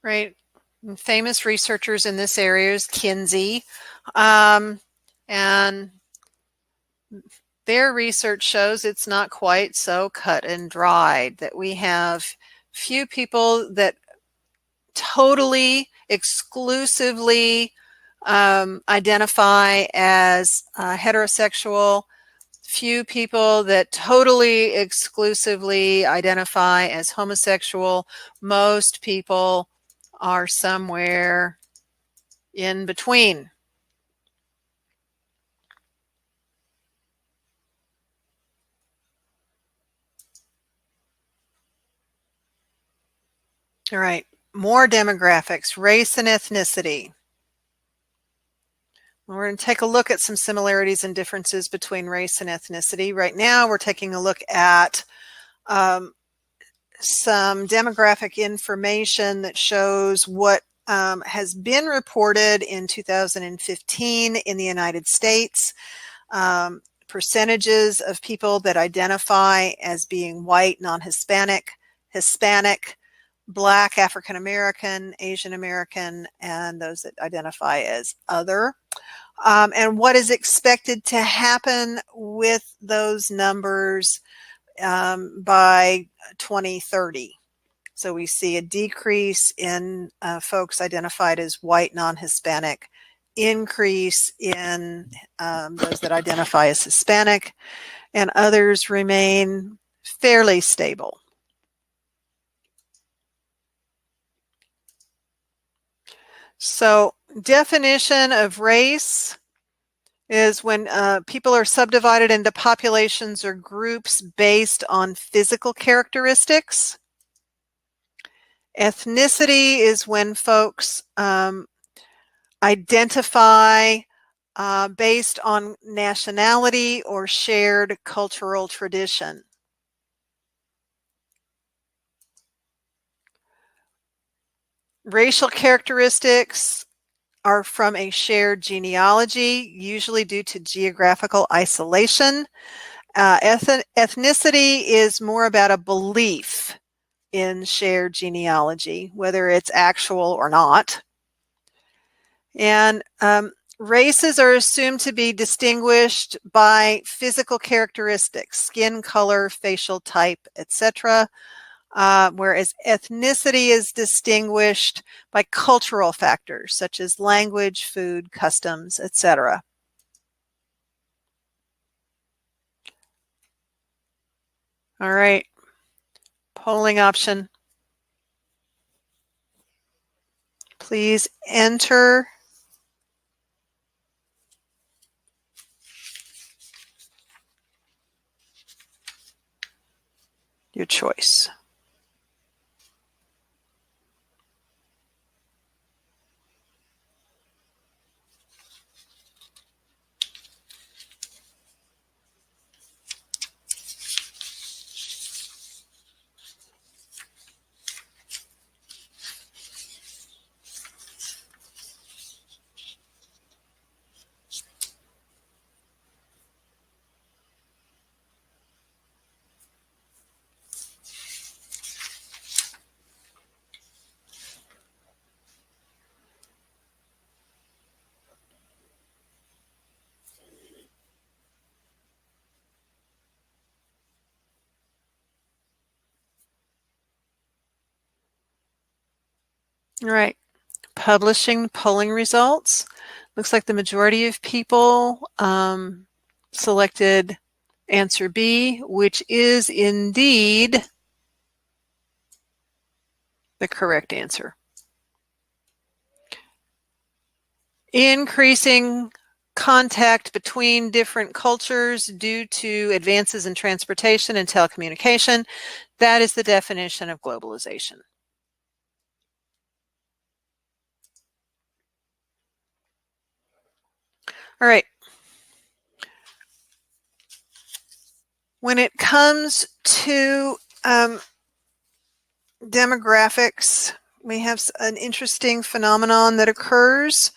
Right. Famous researchers in this area is Kinsey. And their research shows it's not quite so cut and dried, that we have few people that totally, exclusively identify as heterosexual, few people that totally, exclusively identify as homosexual. Most people are somewhere in between. All right, more demographics, race and ethnicity. We're going to take a look at some similarities and differences between race and ethnicity. Right now, we're taking a look at some demographic information that shows what has been reported in 2015 in the United States. Percentages of people that identify as being white, non-Hispanic, Hispanic, Black, African American, Asian American, and those that identify as other. And what is expected to happen with those numbers by 2030. So we see a decrease in folks identified as white, non-Hispanic, increase in those that identify as Hispanic, and others remain fairly stable. So, definition of race is when people are subdivided into populations or groups based on physical characteristics. Ethnicity is when folks identify based on nationality or shared cultural tradition. Racial characteristics are from a shared genealogy, usually due to geographical isolation. Ethnicity is more about a belief in shared genealogy, whether it's actual or not. And races are assumed to be distinguished by physical characteristics, skin color, facial type, etc., whereas ethnicity is distinguished by cultural factors such as language, food, customs, etc. All right, polling option. Please enter your choice. All right, publishing polling results. Looks like the majority of people selected answer B, which is indeed the correct answer. Increasing contact between different cultures due to advances in transportation and telecommunication. That is the definition of globalization. All right. When it comes to demographics, we have an interesting phenomenon that occurs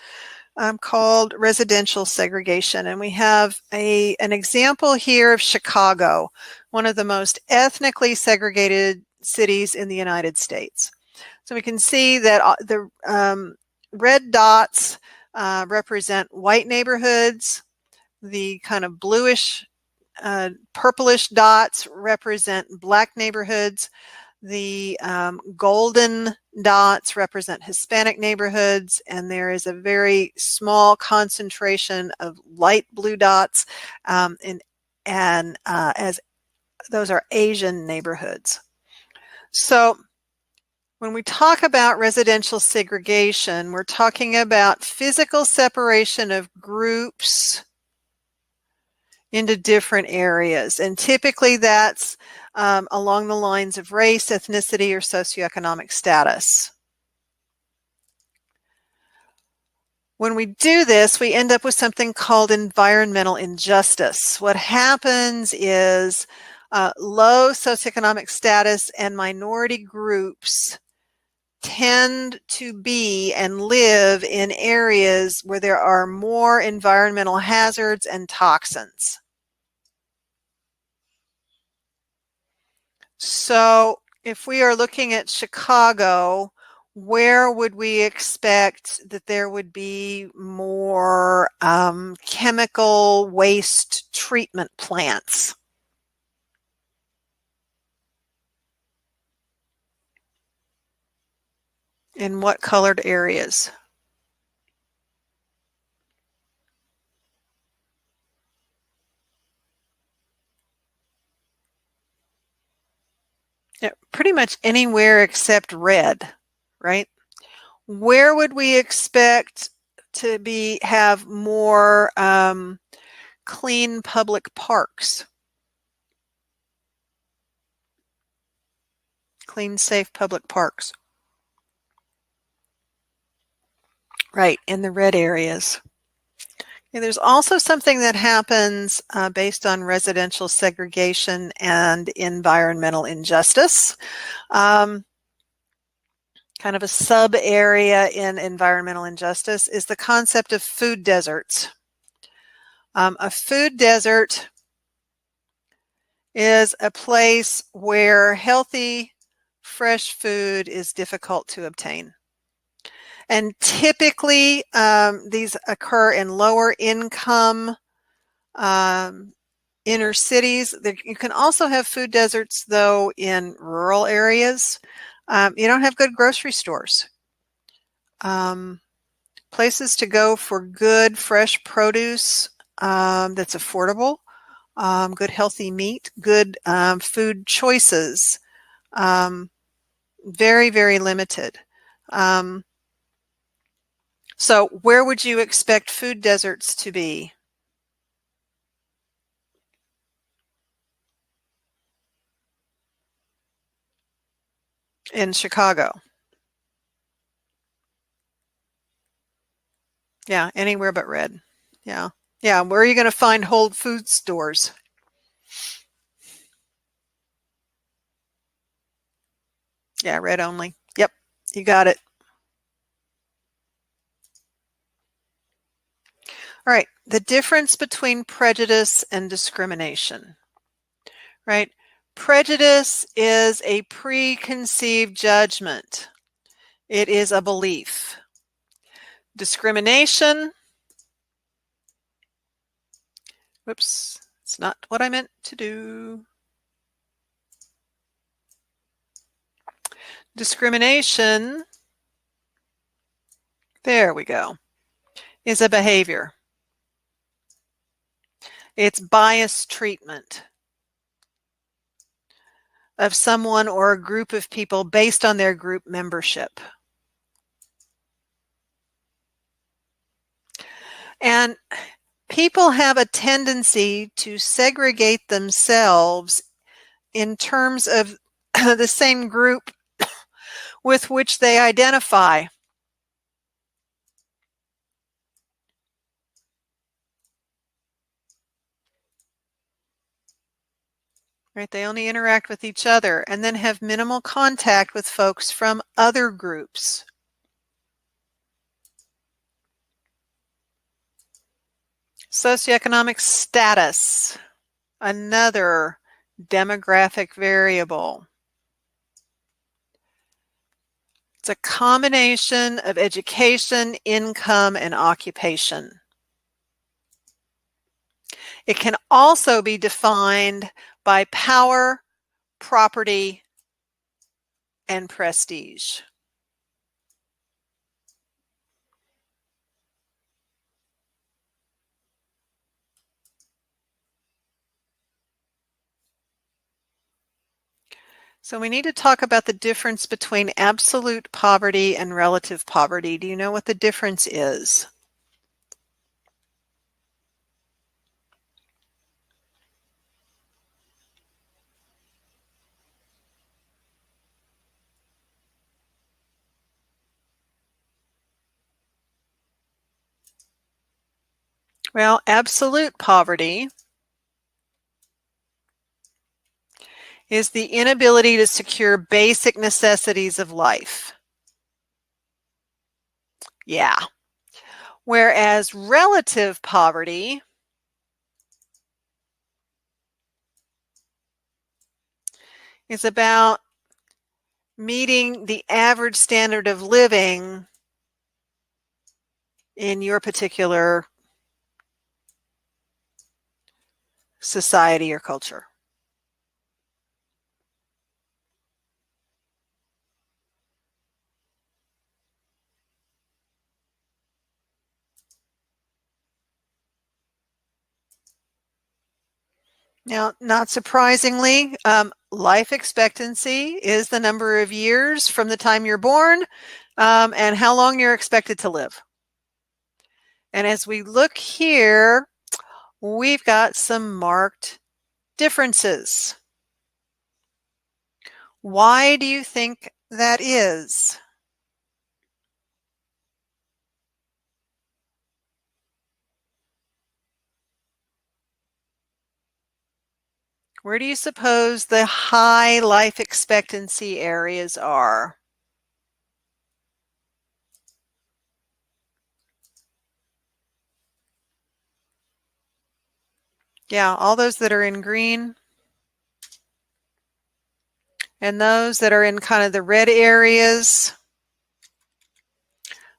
called residential segregation. And we have an example here of Chicago, one of the most ethnically segregated cities in the United States. So we can see that the red dots represent white neighborhoods. The kind of bluish, purplish dots represent black neighborhoods. The golden dots represent Hispanic neighborhoods, and there is a very small concentration of light blue dots, as those are Asian neighborhoods. So when we talk about residential segregation, we're talking about physical separation of groups into different areas. And typically that's along the lines of race, ethnicity, or socioeconomic status. When we do this, we end up with something called environmental injustice. What happens is low socioeconomic status and minority groups tend to be and live in areas where there are more environmental hazards and toxins. So if we are looking at Chicago, where would we expect that there would be more chemical waste treatment plants? In what colored areas? Yeah, pretty much anywhere except red, right? Where would we expect to have more clean public parks? Clean, safe public parks. Right, in the red areas. And there's also something that happens based on residential segregation and environmental injustice. Kind of a sub area in environmental injustice is the concept of food deserts. A food desert is a place where healthy, fresh food is difficult to obtain. And typically, these occur in lower income inner cities. You can also have food deserts, though, in rural areas. You don't have good grocery stores. Places to go for good, fresh produce that's affordable, good, healthy meat, good food choices. Very, very limited. So where would you expect food deserts to be? In Chicago. Yeah, anywhere but red. Yeah. Yeah, where are you going to find whole food stores? Yeah, red only. Yep, you got it. All right, the difference between prejudice and discrimination, right? Prejudice is a preconceived judgment. It is a belief. Discrimination, whoops, it's not what I meant to do. Discrimination, there we go, is a behavior. It's biased treatment of someone or a group of people based on their group membership. And people have a tendency to segregate themselves in terms of the same group with which they identify. Right? They only interact with each other and then have minimal contact with folks from other groups. Socioeconomic status, another demographic variable. It's a combination of education, income, and occupation. It can also be defined by power, property, and prestige. So we need to talk about the difference between absolute poverty and relative poverty. Do you know what the difference is? Well, absolute poverty is the inability to secure basic necessities of life. Yeah. Whereas relative poverty is about meeting the average standard of living in your particular society or culture. Now, not surprisingly, life expectancy is the number of years from the time you're born and how long you're expected to live. And as we look here, we've got some marked differences. Why do you think that is? Where do you suppose the high life expectancy areas are? Yeah, all those that are in green and those that are in kind of the red areas,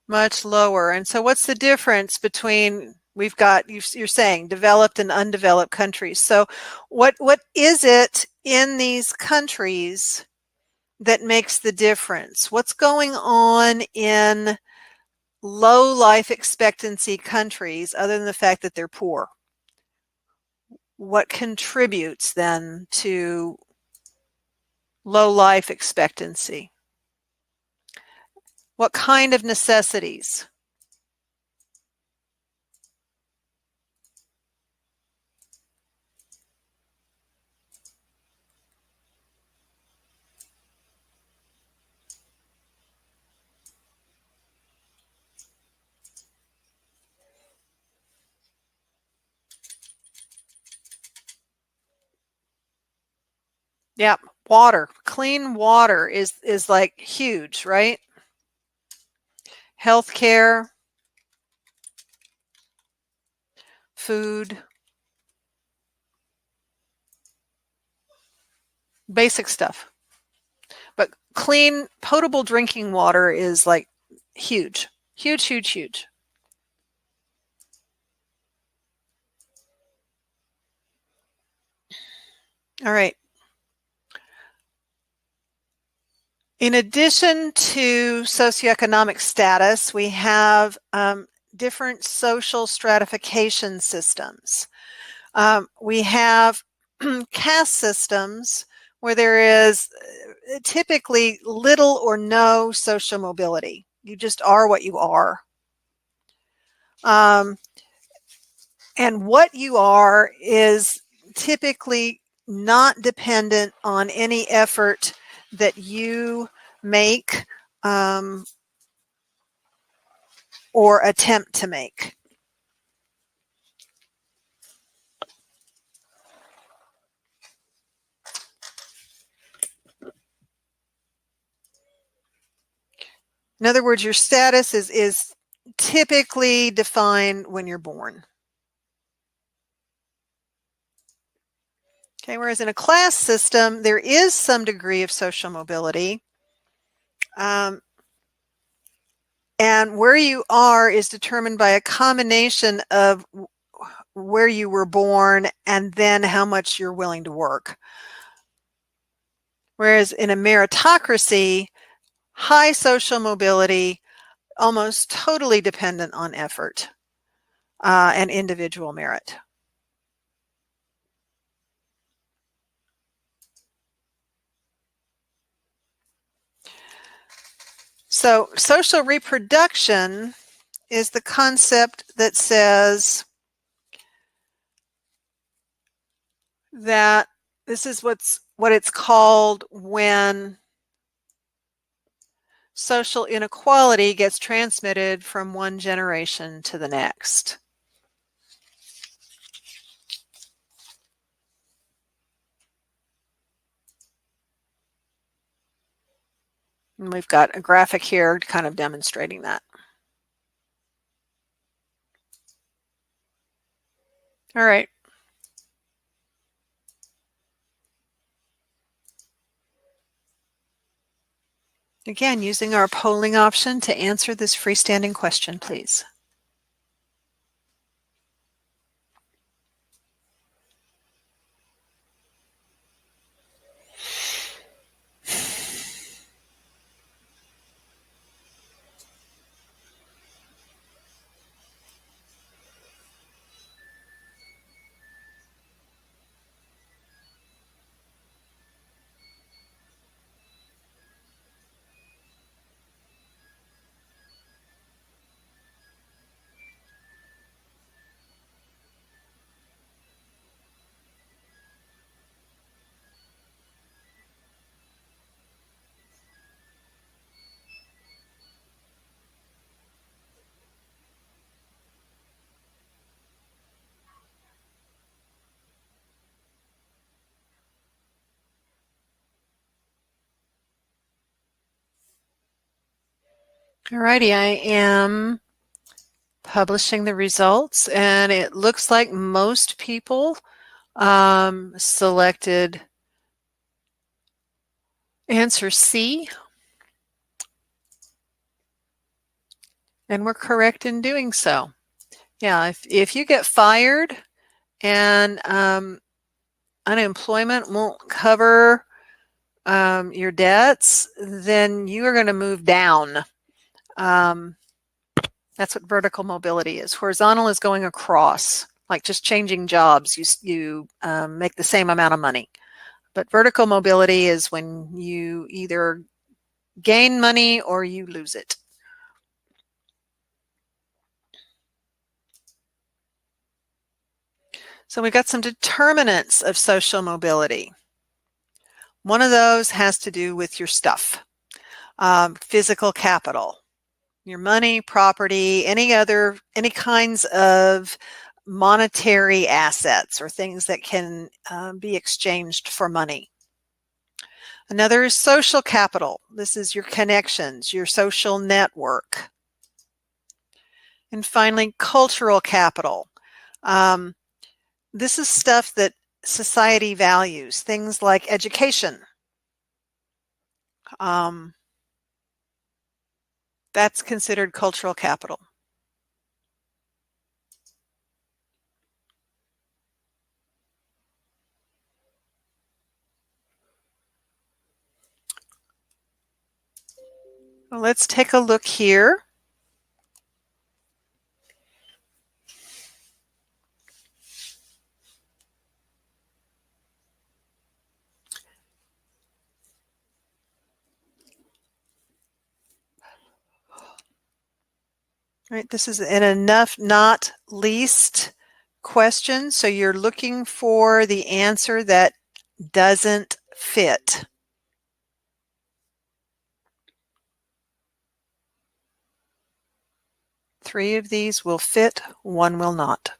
much lower. And so what's the difference between, we've got, you're saying developed and undeveloped countries. So what is it in these countries that makes the difference? What's going on in low life expectancy countries other than the fact that they're poor? What contributes then to low life expectancy? What kind of necessities? Yeah, water. Clean water is like huge, right? Healthcare, food, basic stuff. But clean, potable drinking water is like huge, huge, huge, huge. All right. In addition to socioeconomic status, we have different social stratification systems. We have caste systems where there is typically little or no social mobility. You just are what you are. And what you are is typically not dependent on any effort that you make or attempt to make. In other words, your status is typically defined when you're born. Okay, whereas in a class system, there is some degree of social mobility. And where you are is determined by a combination of where you were born and then how much you're willing to work. Whereas in a meritocracy, high social mobility, almost totally dependent on effort and individual merit. So social reproduction is the concept that says that this is what it's called when social inequality gets transmitted from one generation to the next. And we've got a graphic here kind of demonstrating that. All right. Again, using our polling option to answer this freestanding question, please. Alrighty, I am publishing the results, and it looks like most people selected answer C, and we're correct in doing so. Yeah, if you get fired and unemployment won't cover your debts, then you are going to move down. That's what vertical mobility is. Horizontal is going across, like just changing jobs. You make the same amount of money. But vertical mobility is when you either gain money or you lose it. So we've got some determinants of social mobility. One of those has to do with your stuff, physical capital, your money, property, any kinds of monetary assets or things that can be exchanged for money. Another is social capital. This is your connections, your social network. And finally, cultural capital. This is stuff that society values, things like education. That's considered cultural capital. Well, let's take a look here. All right, this is an enough, not least question. So you're looking for the answer that doesn't fit. Three of these will fit, one will not.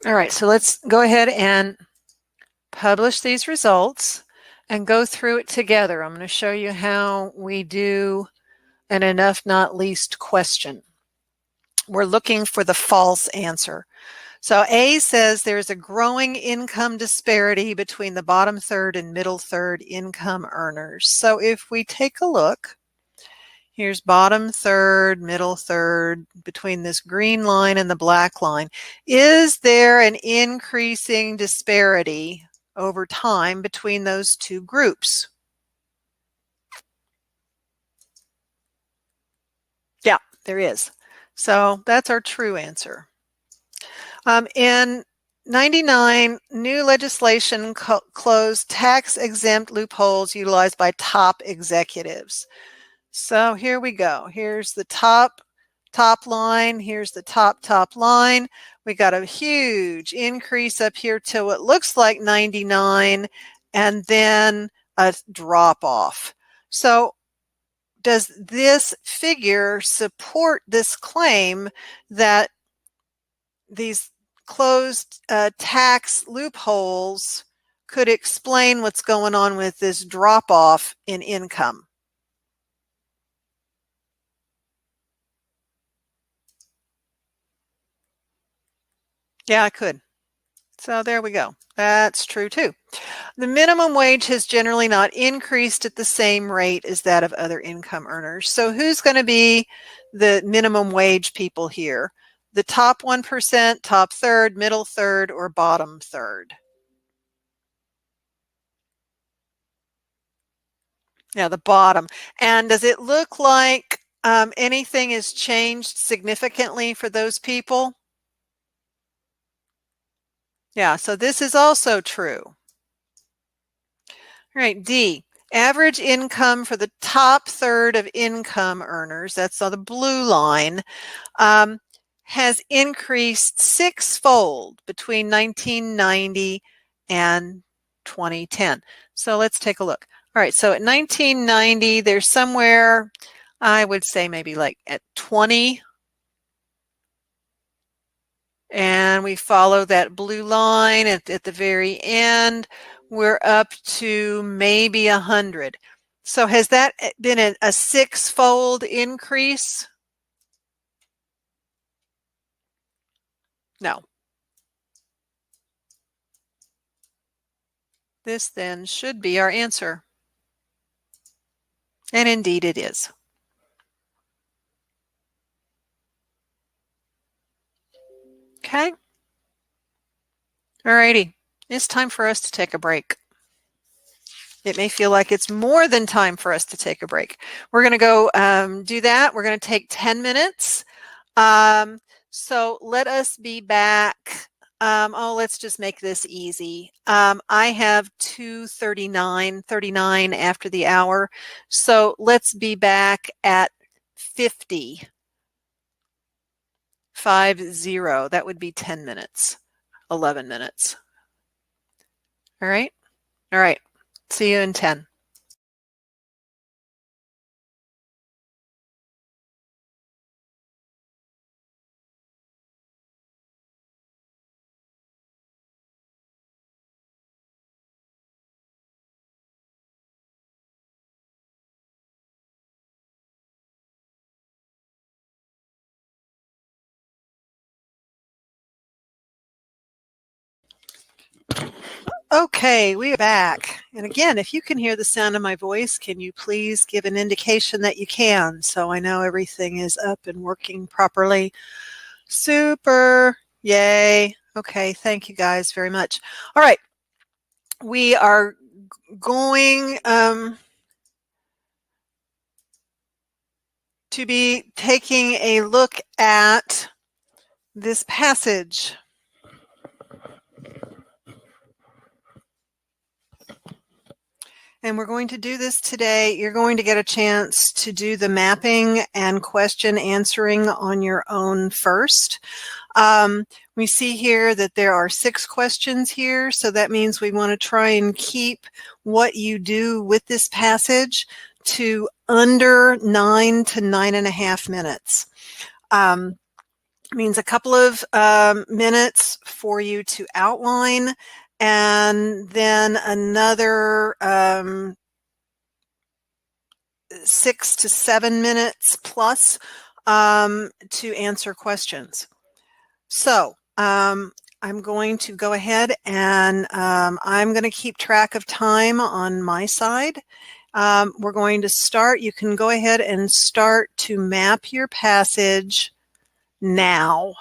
All right, so let's go ahead and publish these results and go through it together. I'm going to show you how we do an enough, not least question. We're looking for the false answer. So A says there's a growing income disparity between the bottom third and middle third income earners. So if we take a look, here's bottom third, middle third, between this green line and the black line. Is there an increasing disparity over time between those two groups? Yeah, there is. So that's our true answer. In 99, new legislation closed tax-exempt loopholes utilized by top executives. So here we go. Here's the top line. Here's the top line. We got a huge increase up here till it looks like 99, and then a drop off. So does this figure support this claim that these closed tax loopholes could explain what's going on with this drop-off in income. Yeah, I could. So there we go. That's true too. The minimum wage has generally not increased at the same rate as that of other income earners. So who's going to be the minimum wage people here? The top 1%, top third, middle third, or bottom third? Yeah, the bottom. And does it look like anything has changed significantly for those people? Yeah, so this is also true. All right, D. Average income for the top third of income earners, that's on the blue line, has increased sixfold between 1990 and 2010. So let's take a look. All right, so at 1990, there's somewhere, I would say maybe like at 20. And we follow that blue line at the very end. We're up to maybe 100. So has that been a sixfold increase? No. This then should be our answer. And indeed it is. Okay. All righty. It's time for us to take a break. It may feel like it's more than time for us to take a break. We're going to go do that. We're going to take 10 minutes. So let us be back. Let's just make this easy. I have 2:39 after the hour. So let's be back at 50. 50. That would be 10 minutes, 11 minutes. All right. All right. See you in 10. Okay, we are back. And again, if you can hear the sound of my voice, can you please give an indication that you can, so I know everything is up and working properly? Super. Yay. Okay, thank you guys very much. All right, we are going to be taking a look at this passage. And we're going to do this today. You're going to get a chance to do the mapping and question answering on your own first. We see here that there are 6 questions here, so that means we want to try and keep what you do with this passage to under 9 to 9.5 minutes. Means a couple of minutes for you to outline, and then another 6 to 7 minutes plus to answer questions. So I'm going to go ahead and I'm going to keep track of time on my side. We're going to start. You can go ahead and start to map your passage now.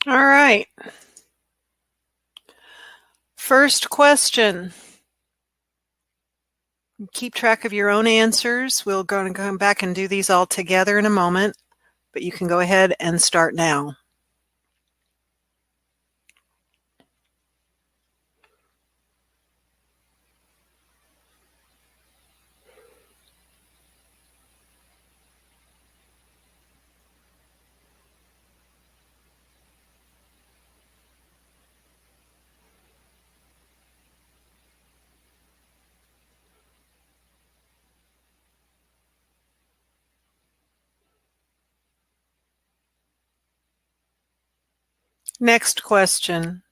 All right. First question. Keep track of your own answers. We're going to come back and do these all together in a moment, but you can go ahead and start now. Next question.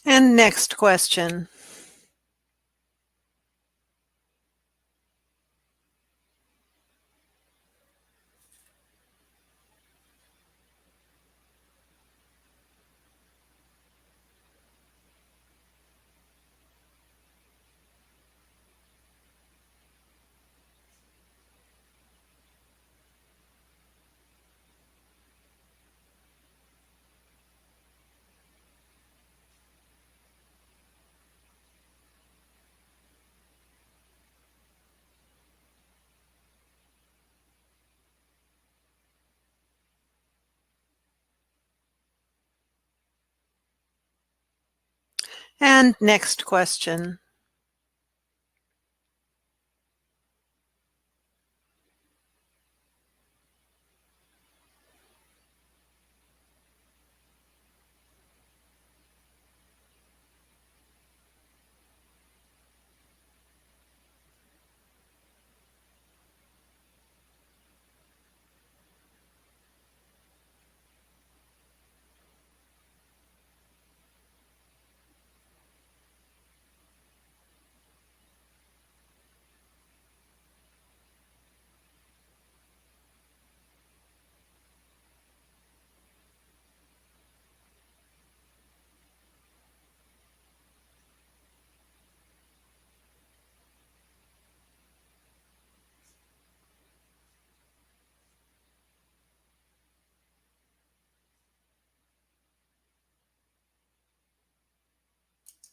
And next question. And next question.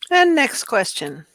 And next question.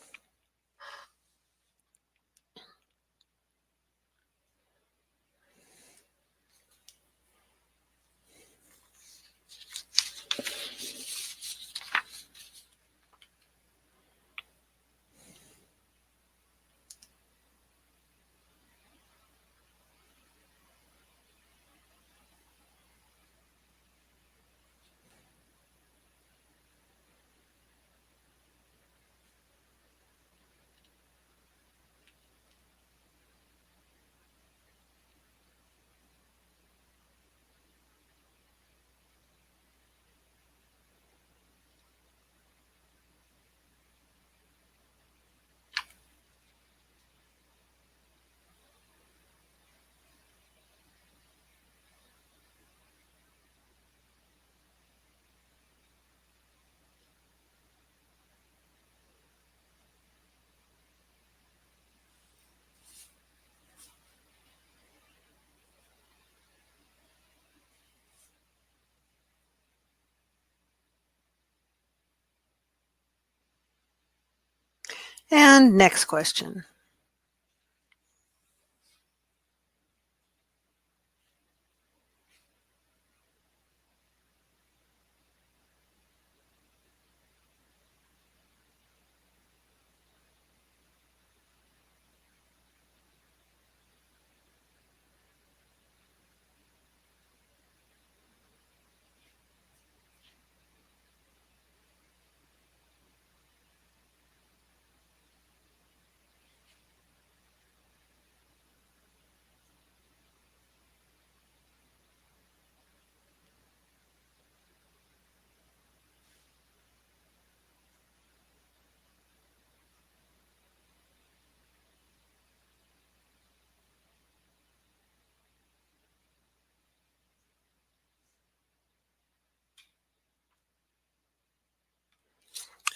And next question.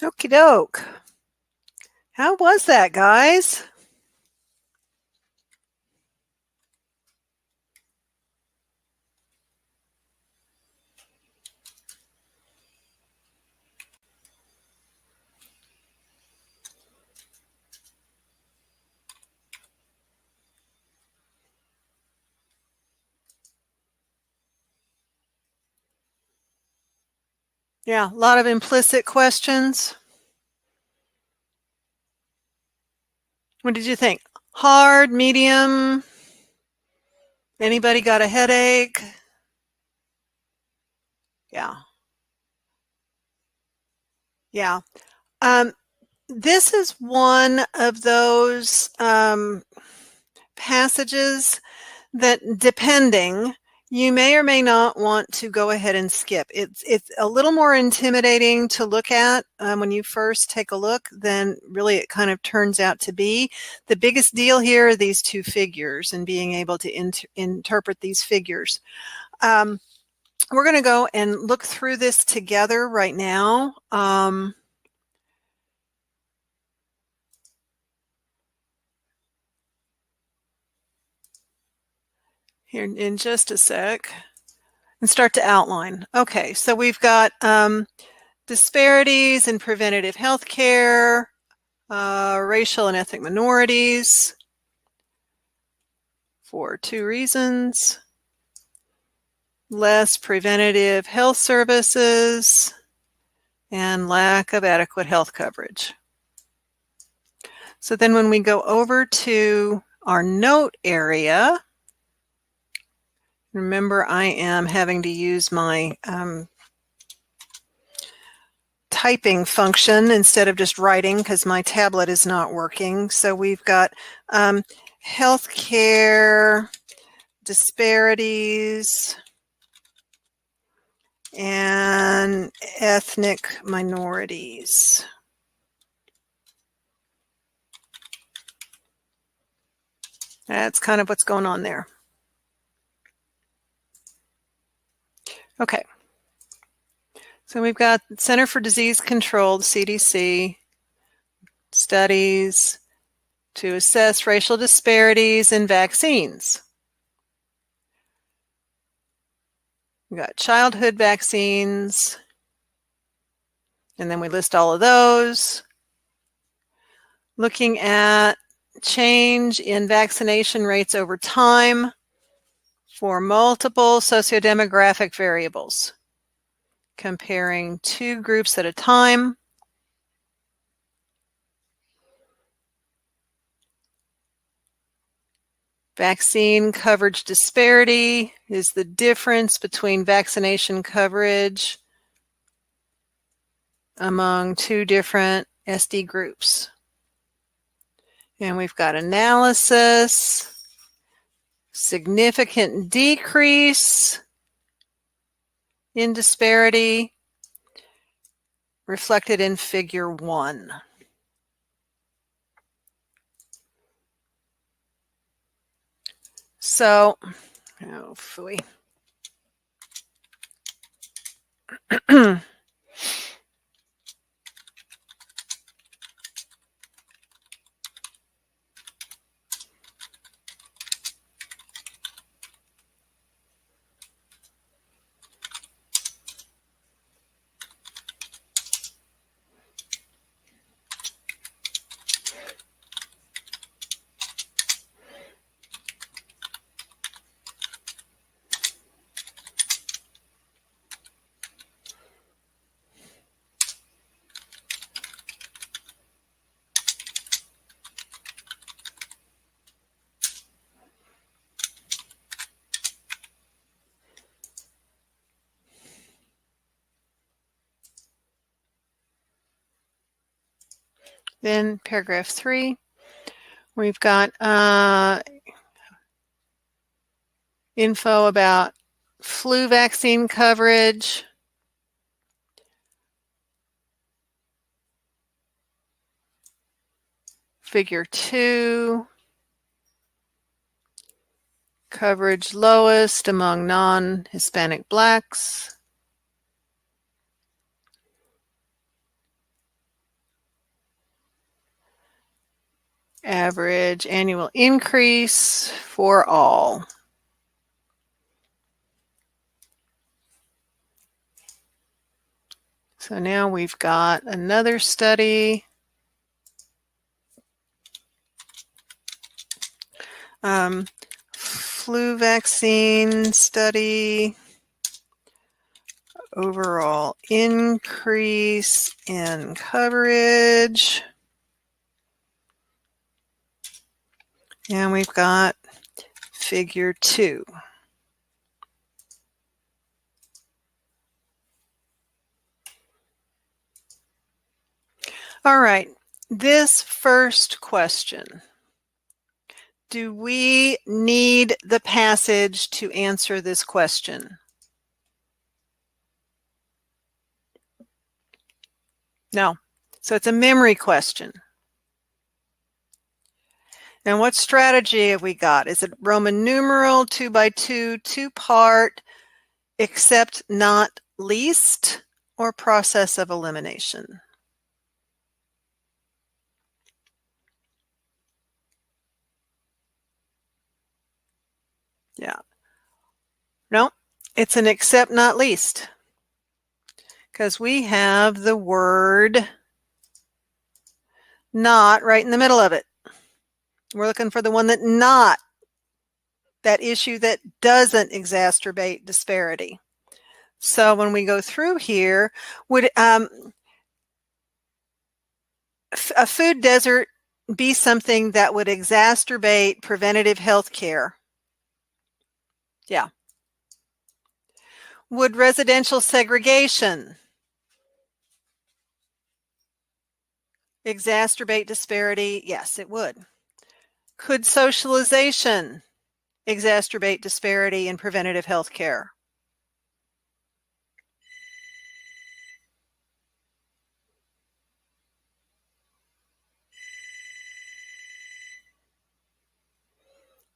Okie doke. How was that, guys? Yeah, a lot of implicit questions. What did you think? Hard, medium? Anybody got a headache? Yeah. Yeah. This is one of those passages that, depending, you may or may not want to go ahead and skip. It's a little more intimidating to look at when you first take a look than really it kind of turns out to be. The biggest deal here are these two figures and being able to interpret these figures. We're going to go and look through this together right now. Here in just a sec, and start to outline. Okay, so we've got disparities in preventative health care, racial and ethnic minorities for 2 reasons. Less preventative health services and lack of adequate health coverage. So then when we go over to our note area, remember I am having to use my typing function instead of just writing because my tablet is not working. So we've got healthcare disparities and ethnic minorities. That's kind of what's going on there. Okay. So we've got Center for Disease Control, the CDC, studies to assess racial disparities in vaccines. We've got childhood vaccines, and then we list all of those. Looking at change in vaccination rates over time for multiple sociodemographic variables, comparing 2 groups at a time. Vaccine coverage disparity is the difference between vaccination coverage among 2 different SD groups. And we've got analysis, significant decrease in disparity reflected in figure 1. So, oh, phooey. Then paragraph 3, we've got info about flu vaccine coverage, figure 2, coverage lowest among non-Hispanic Blacks. Average annual increase for all. So now we've got another study. Flu vaccine study. Overall increase in coverage. And we've got figure 2. All right, this first question. Do we need the passage to answer this question? No. So it's a memory question. And what strategy have we got? Is it Roman numeral, 2 by 2, 2-part, except not least, or process of elimination? Yeah. No, it's an except not least, because we have the word not right in the middle of it. We're looking for the one that issue that doesn't exacerbate disparity. So when we go through here, would a food desert be something that would exacerbate preventative health care? Yeah. Would residential segregation exacerbate disparity? Yes, it would. Could socialization exacerbate disparity in preventative health care?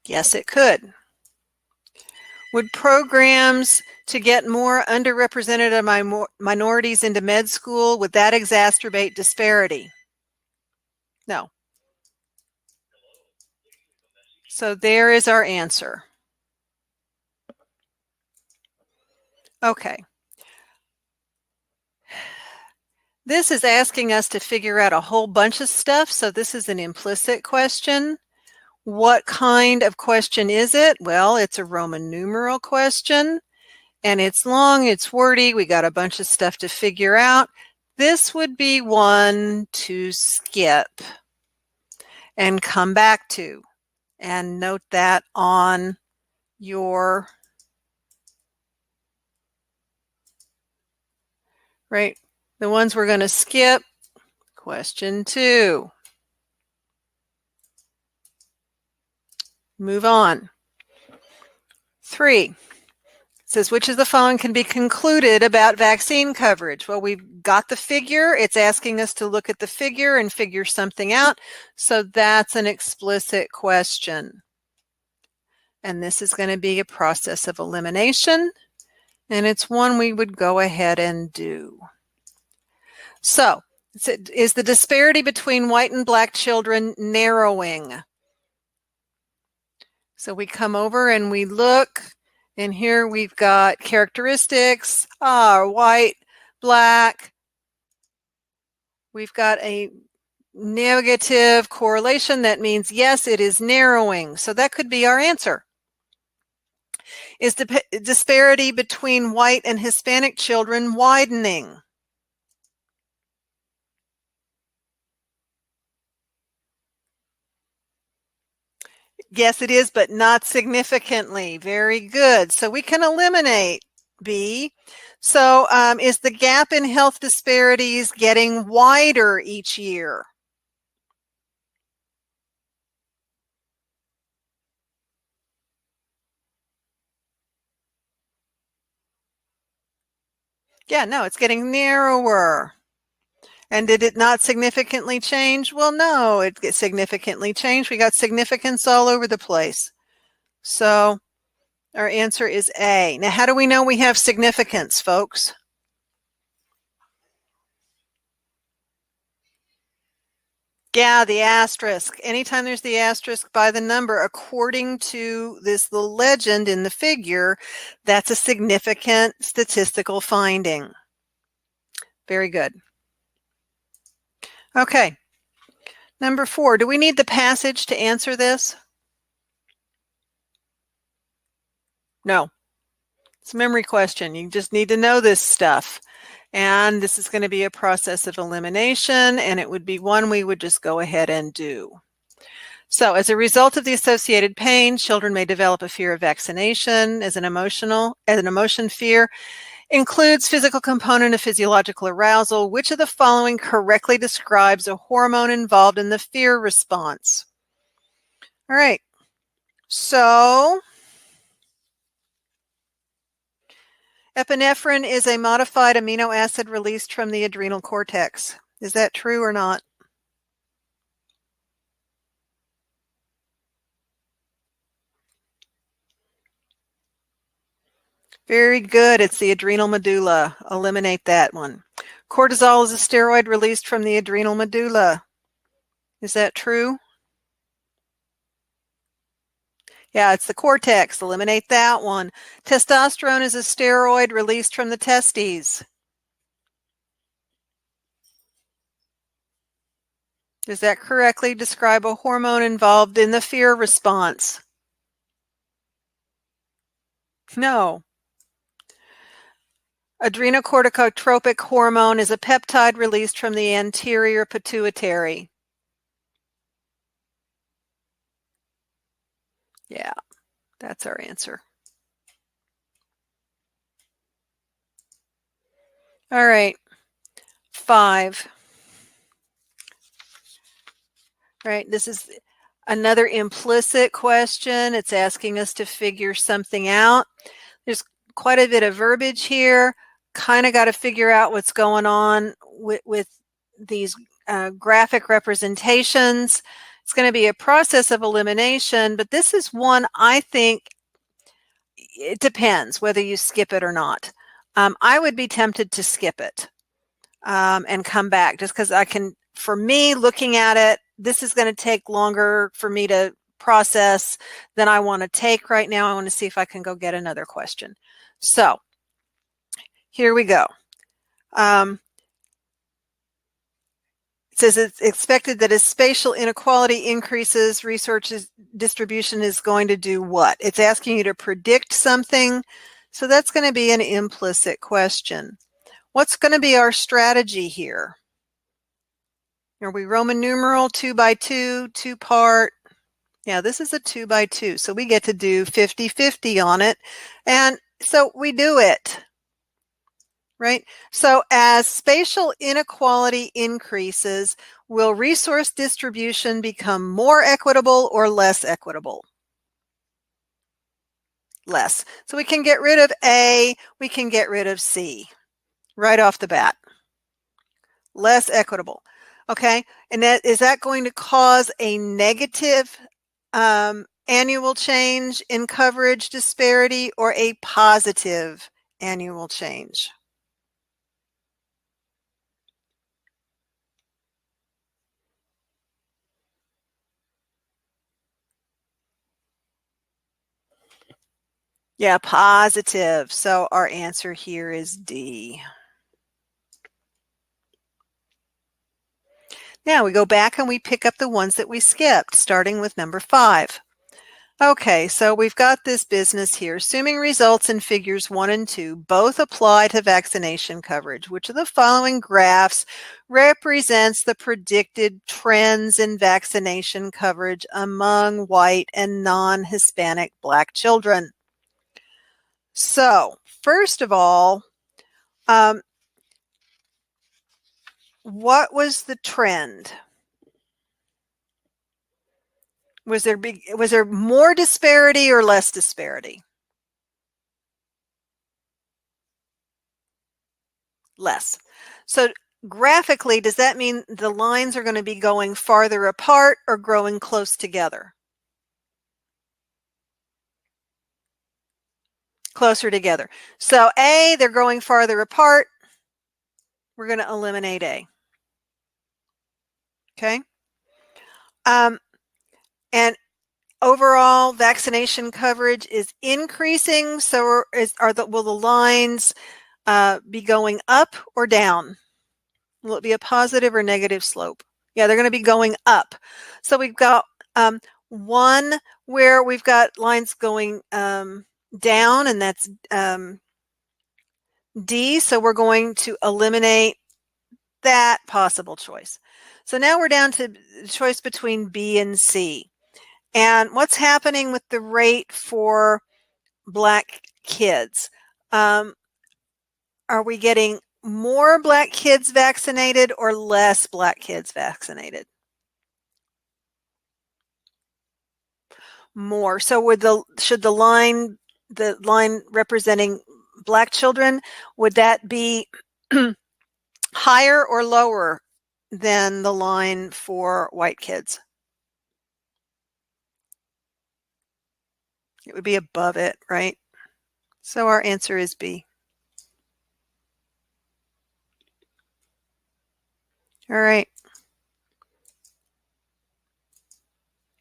Yes, it could. Would programs to get more underrepresented minorities into med school, would that exacerbate disparity? No. So there is our answer. Okay. This is asking us to figure out a whole bunch of stuff, so this is an implicit question. What kind of question is it? Well, it's a Roman numeral question, and it's long, it's wordy, we got a bunch of stuff to figure out. This would be one to skip and come back to, and note that on your, right, the ones we're going to skip. Question 2. Move on. 3. Says, which of the following can be concluded about vaccine coverage? Well, we've got the figure. It's asking us to look at the figure and figure something out. So that's an explicit question. And this is going to be a process of elimination. And it's one we would go ahead and do. So, is the disparity between white and black children narrowing? So we come over and we look. And here we've got characteristics, white, black. We've got a negative correlation. That means, yes, it is narrowing. So that could be our answer. Is the disparity between white and Hispanic children widening? Yes, it is, but not significantly. Very good. So we can eliminate B. So is the gap in health disparities getting wider each year? Yeah, no, it's getting narrower. And did it not significantly change? Well, no, it significantly changed. We got significance all over the place. So our answer is A. Now, how do we know we have significance, folks? Yeah, the asterisk. Anytime there's the asterisk by the number, according to the legend in the figure, that's a significant statistical finding. Very good. Okay. Number 4, do we need the passage to answer this? No. It's a memory question. You just need to know this stuff. And this is going to be a process of elimination, and it would be one we would just go ahead and do. So as a result of the associated pain, children may develop a fear of vaccination. As an emotion, fear includes physical component of physiological arousal. Which of the following correctly describes a hormone involved in the fear response? All right. So epinephrine is a modified amino acid released from the adrenal cortex. Is that true or not? Very good. It's the adrenal medulla. Eliminate that one. Cortisol is a steroid released from the adrenal medulla. Is that true? Yeah, it's the cortex. Eliminate that one. Testosterone is a steroid released from the testes. Does that correctly describe a hormone involved in the fear response? No. Adrenocorticotropic hormone is a peptide released from the anterior pituitary. Yeah, that's our answer. All right, 5. Right, this is another implicit question. It's asking us to figure something out. There's quite a bit of verbiage here. Kind of got to figure out what's going on with these graphic representations. It's going to be a process of elimination, but this is one I think it depends whether you skip it or not. I would be tempted to skip it and come back just because for me, looking at it, this is going to take longer for me to process than I want to take right now. I want to see if I can go get another question. So here we go. It says it's expected that as spatial inequality increases, resources distribution is going to do what? It's asking you to predict something. So that's going to be an implicit question. What's going to be our strategy here? Are we Roman numeral 2 by 2, 2-part? Yeah, this is a 2 by 2. So we get to do 50-50 on it. And so we do it. Right? So as spatial inequality increases, will resource distribution become more equitable or less equitable? Less. So we can get rid of A, we can get rid of C right off the bat. Less equitable. Okay, and is that going to cause a negative annual change in coverage disparity or a positive annual change? Yeah, positive. So our answer here is D. Now we go back and we pick up the ones that we skipped, starting with number 5. Okay, so we've got this business here. Assuming results in figures 1 and 2 both apply to vaccination coverage, which of the following graphs represents the predicted trends in vaccination coverage among white and non-Hispanic Black children? So, first of all, what was the trend? Was there more disparity or less disparity? Less. So graphically, does that mean the lines are going to be going farther apart or growing close together? Closer together. So A, they're going farther apart. We're going to eliminate A. Okay. And overall vaccination coverage is increasing. So will the lines be going up or down? Will it be a positive or negative slope? Yeah, they're going to be going up. So we've got one where we've got lines going down, and that's D. So we're going to eliminate that possible choice. So now we're down to the choice between B and C. And what's happening with the rate for Black kids? Are we getting more Black kids vaccinated or less Black kids vaccinated? More. So should the line representing Black children, would that be higher or lower than the line for white kids? It would be above it, right? So our answer is B. All right.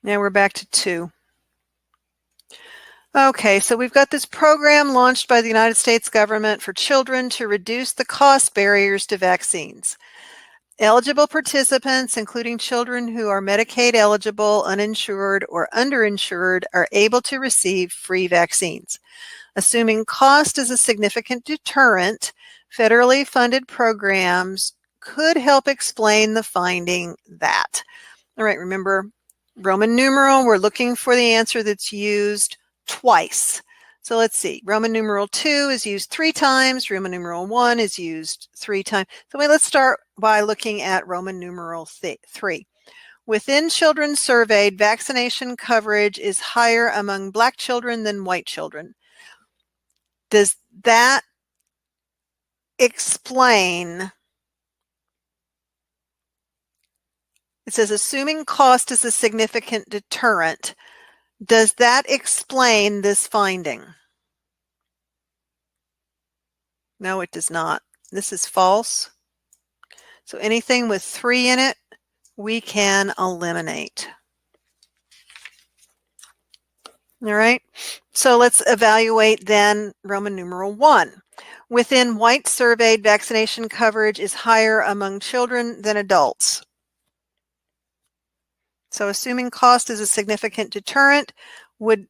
Now we're back to 2. Okay, so we've got this program launched by the United States government for children to reduce the cost barriers to vaccines. Eligible participants, including children who are Medicaid eligible, uninsured, or underinsured, are able to receive free vaccines. Assuming cost is a significant deterrent, federally funded programs could help explain the finding that. All right, remember, Roman numeral, we're looking for the answer that's used twice. So let's see, Roman numeral 2 is used 3 times, Roman numeral 1 is used 3 times. So let's start by looking at Roman numeral 3. Within children surveyed, vaccination coverage is higher among Black children than white children. Does that explain? It says, assuming cost is a significant deterrent. Does that explain this finding? No, it does not. This is false. So anything with 3 in it, we can eliminate. All right. So let's evaluate then Roman numeral 1. Within white surveyed, vaccination coverage is higher among children than adults. So assuming cost is a significant deterrent, would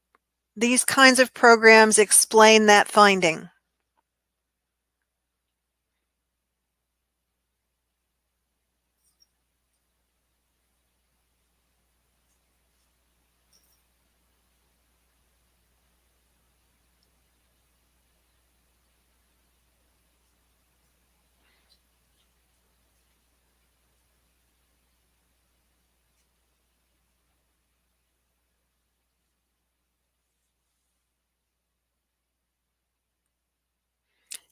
these kinds of programs explain that finding?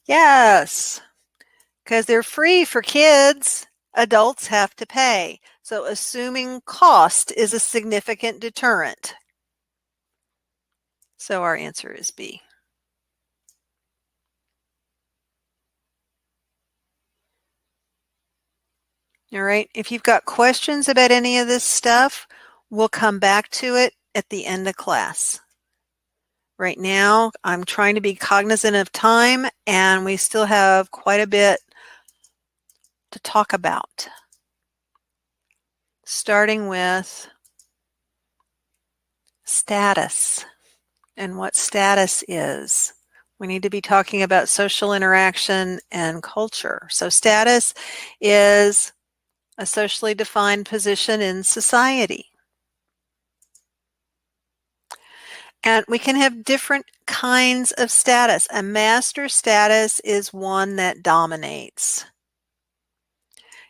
Yes, because they're free for kids. Adults have to pay. So assuming cost is a significant deterrent. So our answer is B. All right. If you've got questions about any of this stuff, we'll come back to it at the end of class. Right now, I'm trying to be cognizant of time, and we still have quite a bit to talk about. Starting with status and what status is. We need to be talking about social interaction and culture. So status is a socially defined position in society. And we can have different kinds of status. A master status is one that dominates.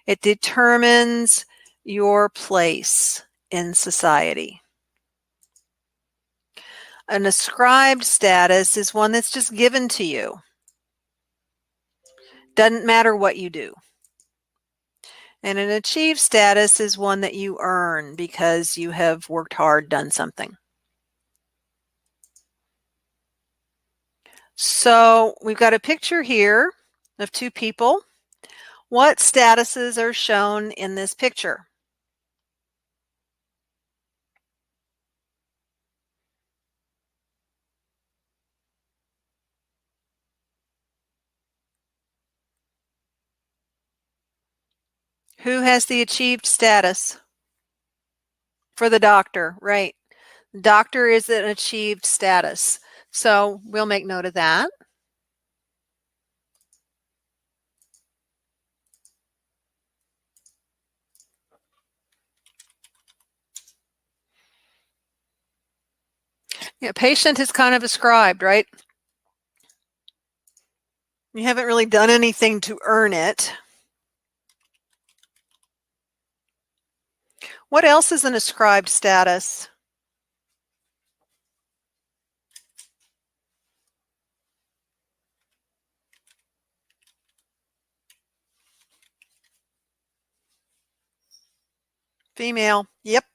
It determines your place in society. An ascribed status is one that's just given to you. Doesn't matter what you do. And an achieved status is one that you earn because you have worked hard, done something. So we've got a picture here of 2 people. What statuses are shown in this picture? Who has the achieved status? For the doctor, right. Doctor is an achieved status. So we'll make note of that. Yeah, patient is kind of ascribed, right? You haven't really done anything to earn it. What else is an ascribed status? Female. Yep.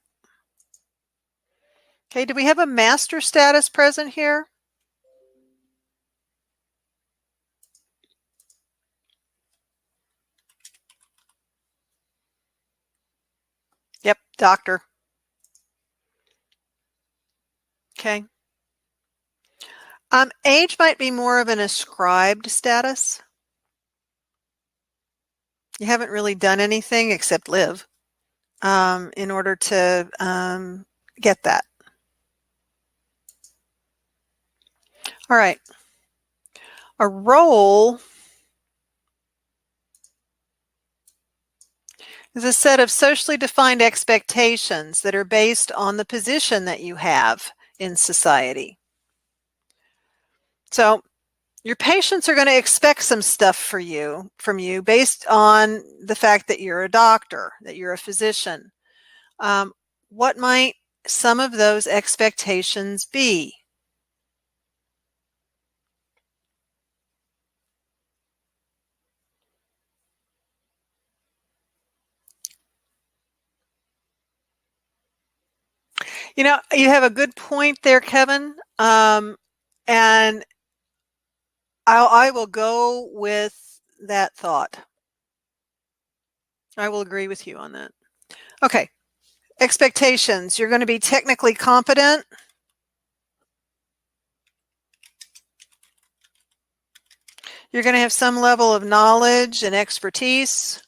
Okay, do we have a master status present here? Yep, doctor. Okay. Age might be more of an ascribed status. You haven't really done anything except live in order to get that. All right. A role is a set of socially defined expectations that are based on the position that you have in society. So your patients are going to expect some stuff from you based on the fact that you're a doctor, that you're a physician. What might some of those expectations be? You know, you have a good point there, Kevin. And I will go with that thought. I will agree with you on that. Okay. Expectations. You're going to be technically competent. You're going to have some level of knowledge and expertise.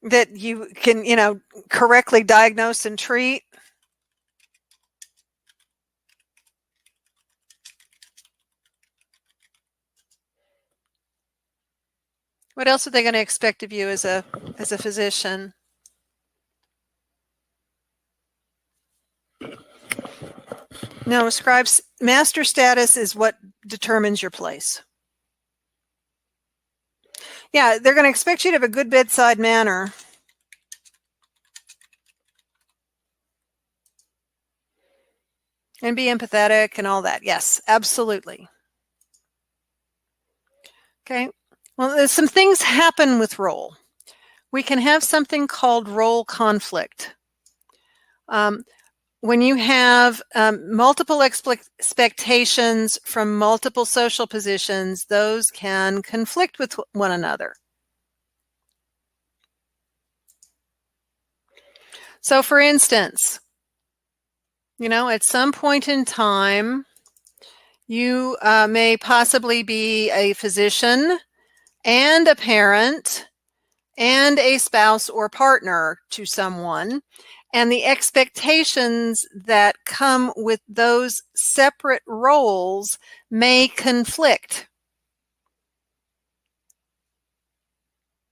That you can, correctly diagnose and treat. What else are they going to expect of you as a physician? No, scribe's master status is what determines your place. Yeah, they're going to expect you to have a good bedside manner. And be empathetic and all that. Yes, absolutely. Okay. Well, there's some things happen with role. We can have something called role conflict. When you have multiple expectations from multiple social positions, those can conflict with one another. So for instance, at some point in time, you may possibly be a physician and a parent and a spouse or partner to someone, and the expectations that come with those separate roles may conflict.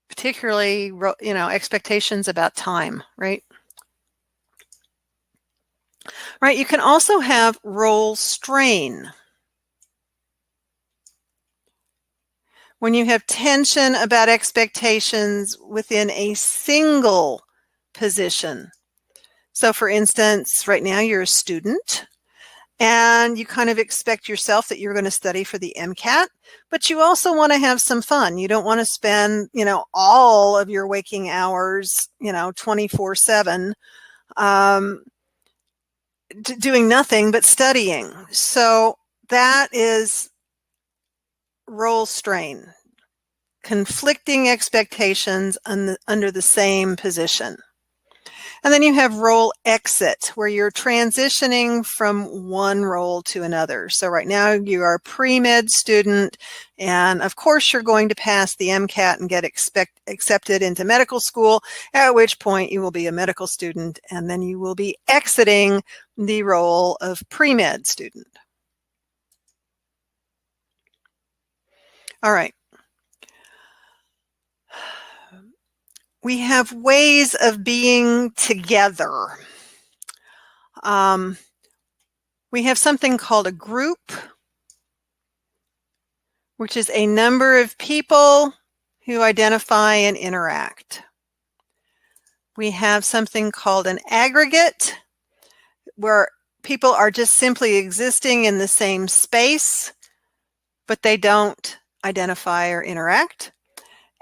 Particularly, expectations about time, right? Right, you can also have role strain. When you have tension about expectations within a single position. So for instance, right now you're a student and you kind of expect yourself that you're going to study for the MCAT, but you also want to have some fun. You don't want to spend, all of your waking hours, 24/7 doing nothing but studying. So that is role strain, conflicting expectations under the same position. And then you have role exit, where you're transitioning from one role to another. So right now you are a pre-med student, and of course you're going to pass the MCAT and get accepted into medical school, at which point you will be a medical student, and then you will be exiting the role of pre-med student. All right. We have ways of being together. We have something called a group, which is a number of people who identify and interact. We have something called an aggregate, where people are just simply existing in the same space, but they don't identify or interact.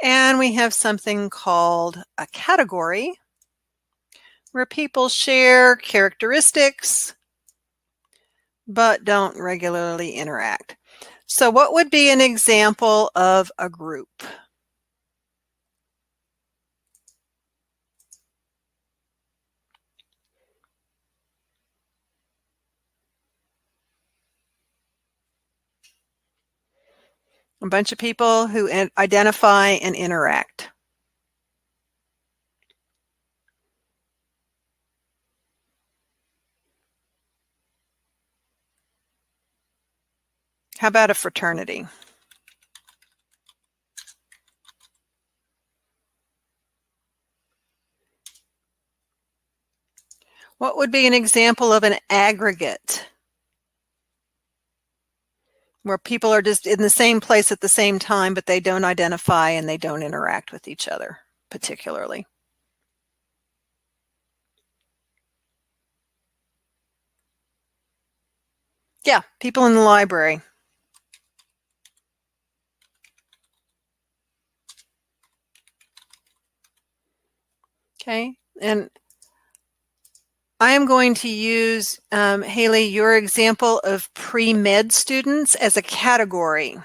And we have something called a category, where people share characteristics, but don't regularly interact. So what would be an example of a group? A bunch of people who identify and interact. How about a fraternity? What would be an example of an aggregate? Where people are just in the same place at the same time, but they don't identify and they don't interact with each other particularly. Yeah, people in the library. Okay, and I am going to use, Haley, your example of pre-med students as a category.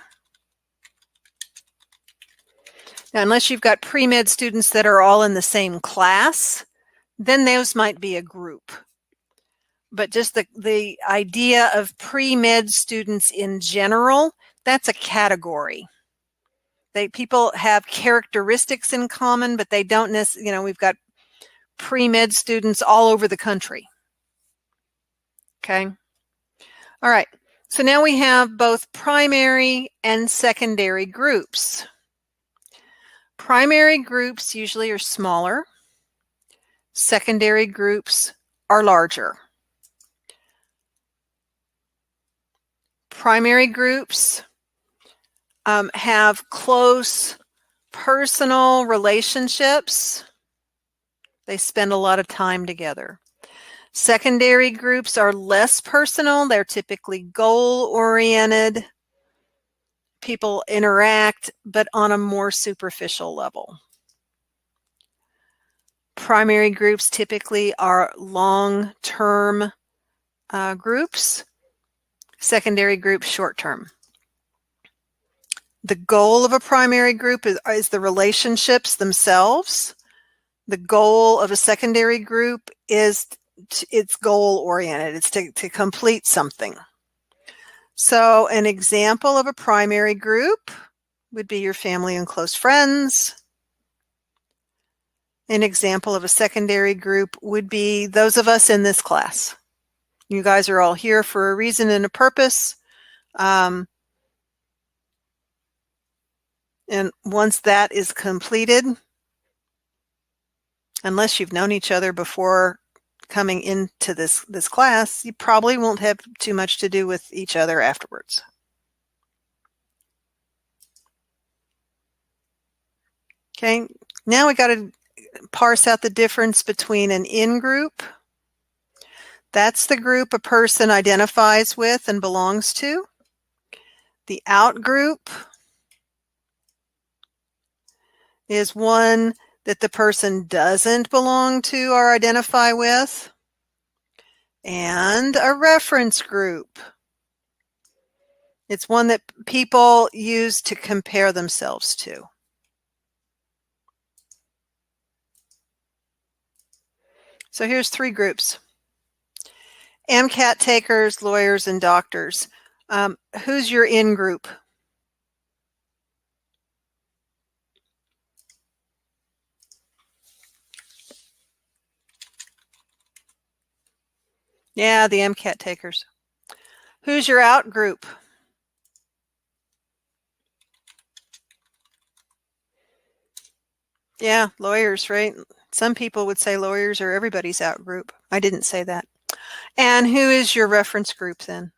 Now, unless you've got pre-med students that are all in the same class, then those might be a group. But just the idea of pre-med students in general, that's a category. People have characteristics in common, but they don't necessarily, we've got pre-med students all over the country. Okay. All right. So now we have both primary and secondary groups. Primary groups usually are smaller. Secondary groups are larger. Primary groups have close personal relationships. They spend a lot of time together. Secondary groups are less personal. They're typically goal-oriented. People interact, but on a more superficial level. Primary groups typically are long-term groups. Secondary groups, short-term. The goal of a primary group is the relationships themselves. The goal of a secondary group is it's goal-oriented. It's to complete something. So an example of a primary group would be your family and close friends. An example of a secondary group would be those of us in this class. You guys are all here for a reason and a purpose. And once that is completed, unless you've known each other before coming into this class, you probably won't have too much to do with each other afterwards. Okay, now we got to parse out the difference between an in-group. That's the group a person identifies with and belongs to. The out-group is one that the person doesn't belong to or identify with. And a reference group. It's one that people use to compare themselves to. So here's 3 groups. MCAT takers, lawyers, and doctors. Who's your in group? Yeah, the MCAT takers. Who's your out group? Yeah, lawyers, right? Some people would say lawyers are everybody's out group. I didn't say that. And who is your reference group then?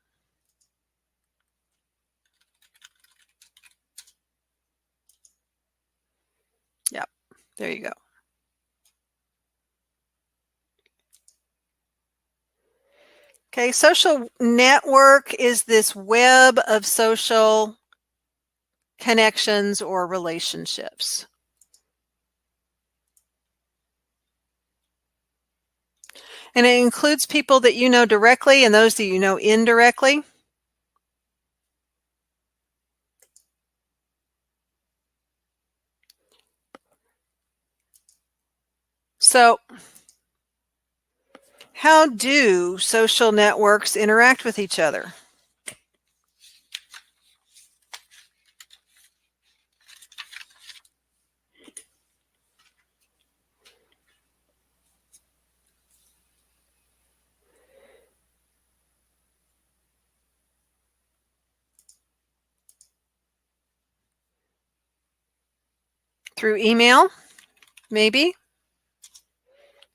Yep, there you go. Okay, social network is this web of social connections or relationships. And it includes people that you know directly and those that you know indirectly. So, how do social networks interact with each other? Through email, maybe.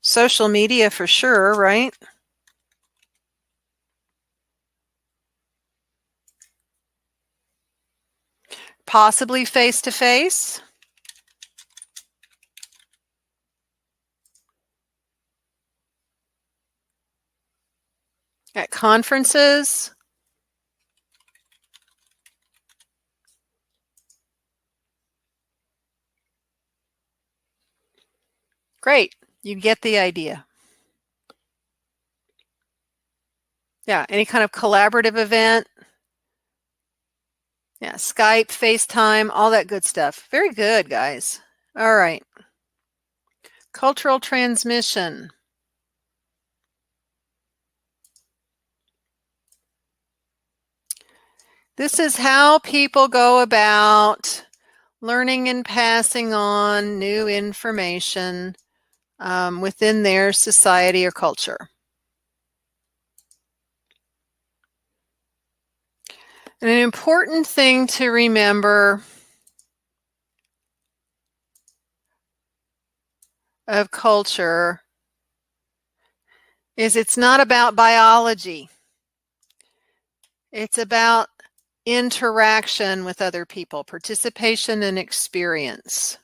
Social media for sure, right? Possibly face-to-face. At conferences. Great, you get the idea. Yeah, any kind of collaborative event. Yeah, Skype, FaceTime, all that good stuff. Very good, guys. All right. Cultural transmission. This is how people go about learning and passing on new information within their society or culture. And an important thing to remember of culture is it's not about biology. It's about interaction with other people, participation and experience.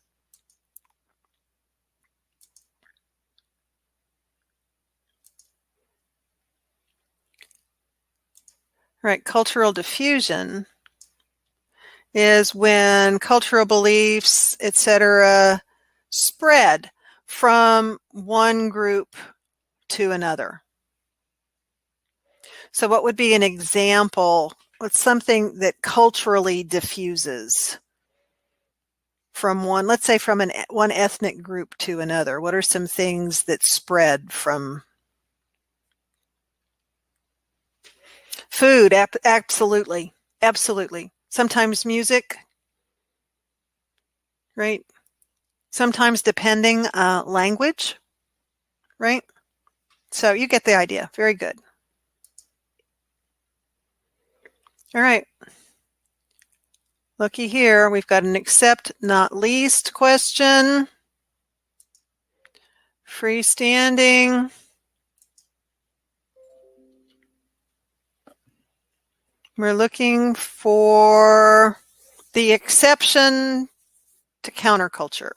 Right, cultural diffusion is when cultural beliefs, etc., spread from one group to another. So what would be an example? What's something that culturally diffuses from one, let's say from one ethnic group to another? What are some things that spread from food? Absolutely. Absolutely. Sometimes music, right? Sometimes depending language, right? So you get the idea. Very good. All right. Looky here. We've got an except not least question. Freestanding. We're looking for the exception to counterculture.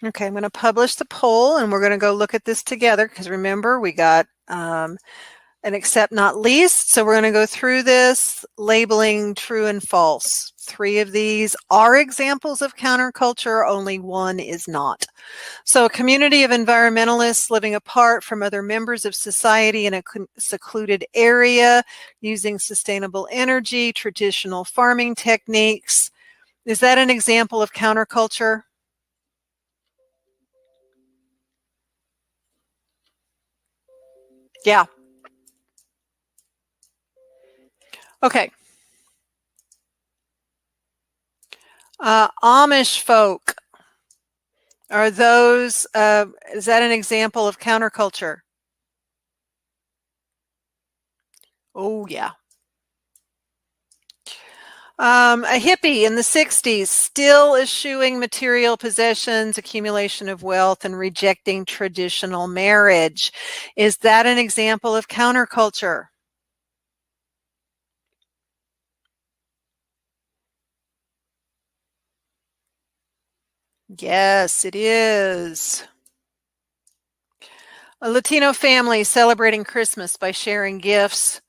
Okay, I'm going to publish the poll and we're going to go look at this together because remember we got an except not least. So we're going to go through this labeling true and false. 3 of these are examples of counterculture, only 1 is not. So a community of environmentalists living apart from other members of society in a secluded area using sustainable energy, traditional farming techniques. Is that an example of counterculture? Yeah. Okay. Amish folk, are those, is that an example of counterculture? Oh, yeah. A hippie in the 60s still eschewing material possessions, accumulation of wealth, and rejecting traditional marriage. Is that an example of counterculture? Yes, it is. A Latino family celebrating Christmas by sharing gifts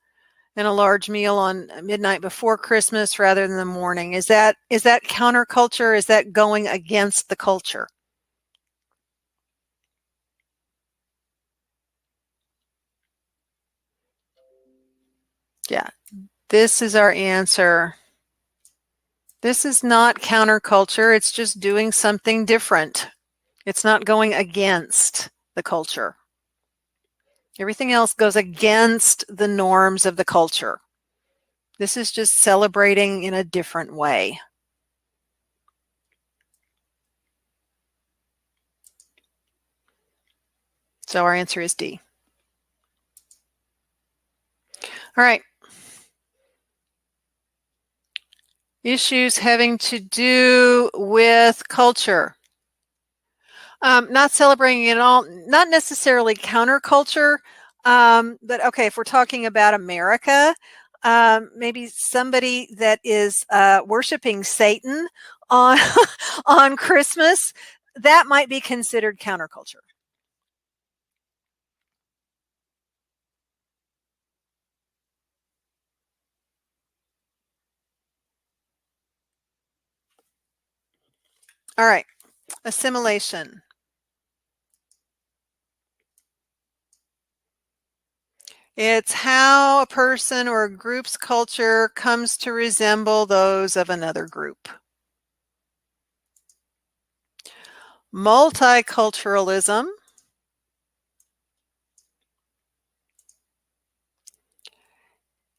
and a large meal on midnight before Christmas rather than the morning. Is that counterculture? Is that going against the culture? Yeah, this is our answer. This is not counterculture. It's just doing something different. It's not going against the culture. Everything else goes against the norms of the culture. This is just celebrating in a different way. So our answer is D. All right. Issues having to do with culture. Not celebrating at all, not necessarily counterculture, but okay, if we're talking about America, maybe somebody that is worshiping Satan on on Christmas, that might be considered counterculture. All right, assimilation. It's how a person or a group's culture comes to resemble those of another group. Multiculturalism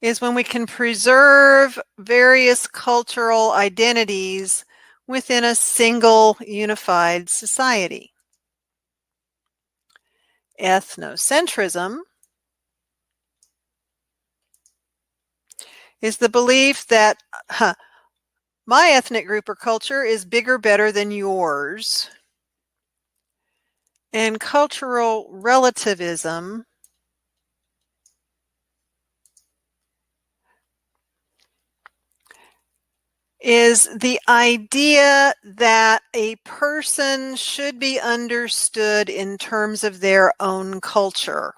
is when we can preserve various cultural identities within a single unified society. Ethnocentrism is the belief that my ethnic group or culture is bigger, better than yours. And cultural relativism is the idea that a person should be understood in terms of their own culture.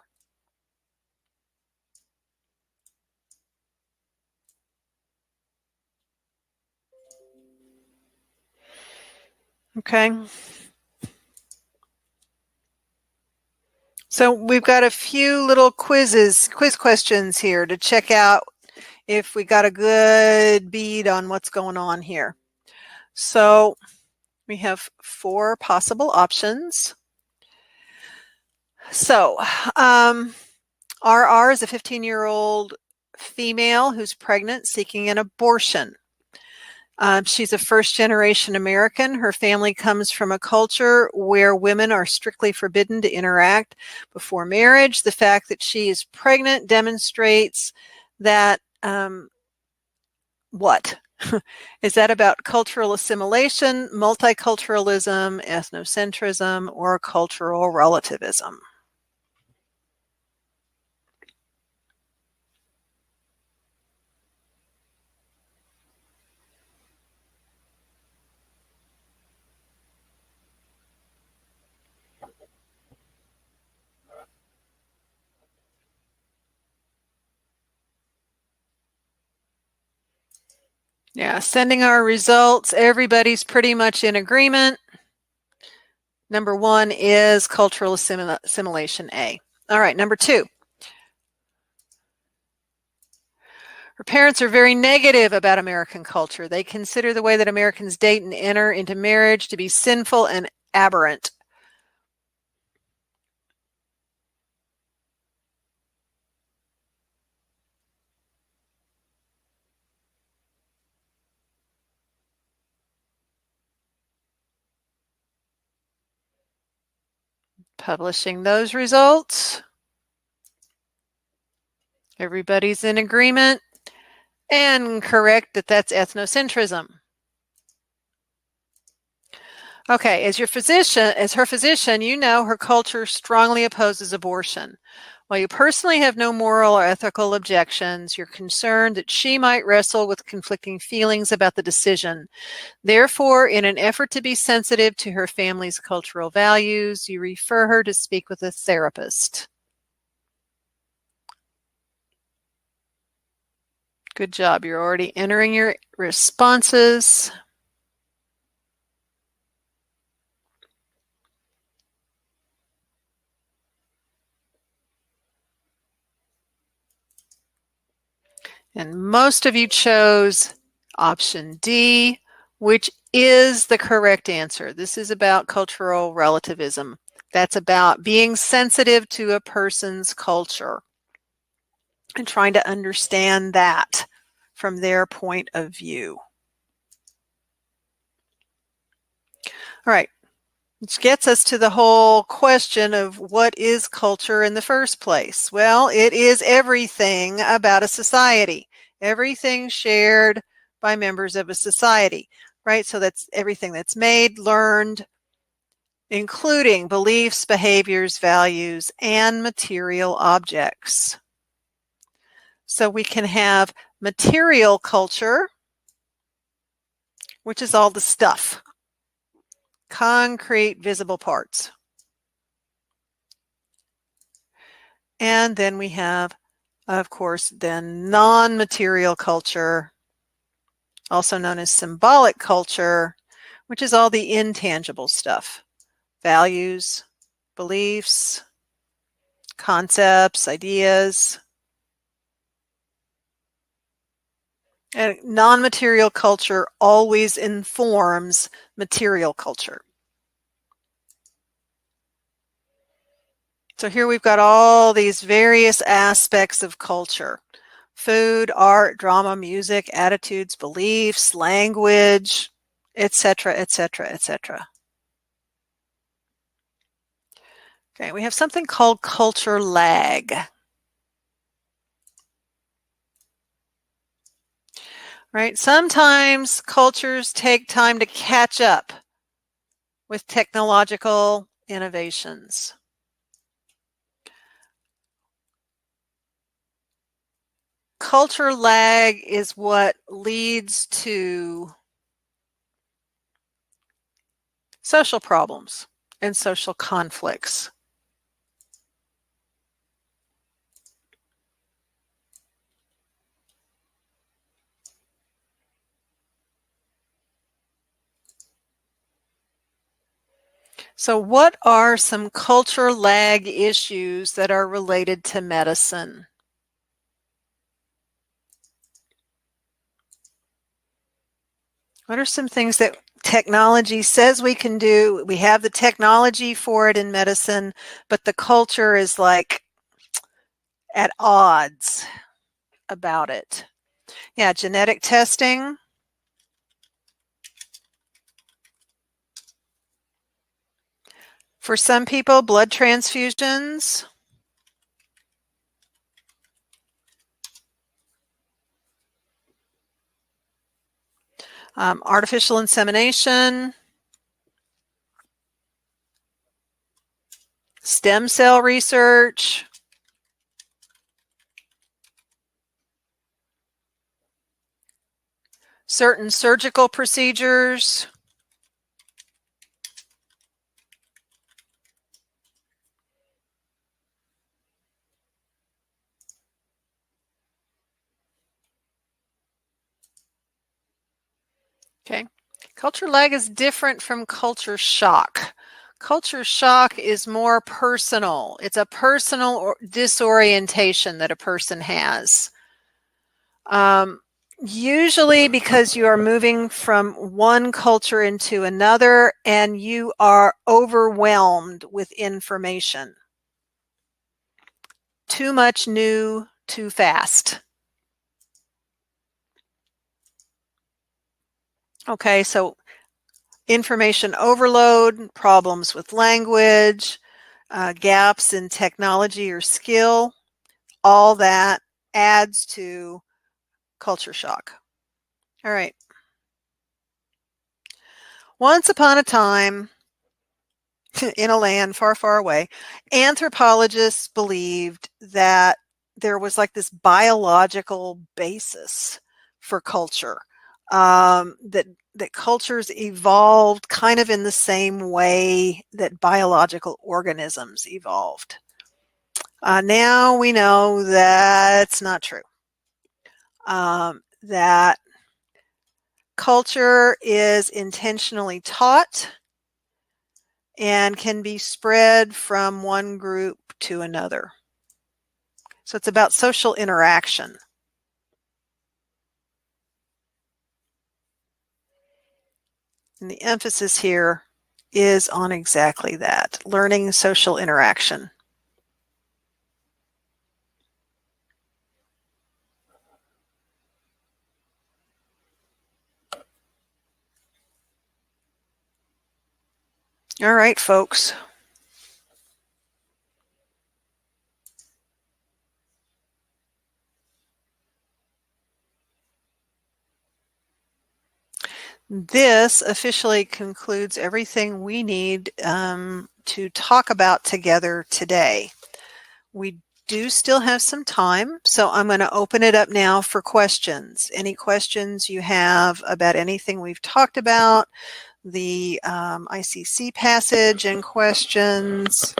Okay. So we've got a few little quiz questions here to check out if we got a good bead on what's going on here. So we have 4 possible options. So RR is a 15-year-old female who's pregnant seeking an abortion. She's a first-generation American. Her family comes from a culture where women are strictly forbidden to interact before marriage. The fact that she is pregnant demonstrates that what? Is that about cultural assimilation, multiculturalism, ethnocentrism, or cultural relativism? Yeah, sending our results. Everybody's pretty much in agreement. Number 1 is cultural assimilation A. All right, number 2. Her parents are very negative about American culture. They consider the way that Americans date and enter into marriage to be sinful and aberrant. Publishing those results. Everybody's in agreement and correct that that's ethnocentrism. Okay, as her physician, you know her culture strongly opposes abortion. While you personally have no moral or ethical objections, you're concerned that she might wrestle with conflicting feelings about the decision. Therefore, in an effort to be sensitive to her family's cultural values, you refer her to speak with a therapist. Good job. You're already entering your responses. And most of you chose option D, which is the correct answer. This is about cultural relativism. That's about being sensitive to a person's culture and trying to understand that from their point of view. All right, which gets us to the whole question of what is culture in the first place? Well, it is everything about a society, everything shared by members of a society, right? So that's everything that's made, learned, including beliefs, behaviors, values, and material objects. So we can have material culture, which is all the stuff, concrete, visible parts. And then we have, of course, then non-material culture, also known as symbolic culture, which is all the intangible stuff, values, beliefs, concepts, ideas. And non-material culture always informs material culture. So here we've got all these various aspects of culture: food, art, drama, music, attitudes, beliefs, language, etc., etc., etc. Okay, we have something called culture lag. Right? Sometimes cultures take time to catch up with technological innovations. Culture lag is what leads to social problems and social conflicts. So what are some culture lag issues that are related to medicine? What are some things that technology says we can do? We have the technology for it in medicine, but the culture is like at odds about it. Yeah, genetic testing. For some people, blood transfusions. Artificial insemination. Stem cell research. Certain surgical procedures. Okay. Culture lag is different from culture shock. Culture shock is more personal. It's a personal disorientation that a person has. Usually because you are moving from one culture into another and you are overwhelmed with information. Too much new, too fast. Okay, so information overload, problems with language, gaps in technology or skill, all that adds to culture shock. All right. Once upon a time, in a land far, far away, anthropologists believed that there was like this biological basis for culture, that cultures evolved kind of in the same way that biological organisms evolved. Now we know that's not true. That culture is intentionally taught and can be spread from one group to another. So it's about social interaction. And the emphasis here is on exactly that, learning social interaction. All right, folks. This officially concludes everything we need to talk about together today. We do still have some time, so I'm going to open it up now for questions. Any questions you have about anything we've talked about, the ICC passage and questions?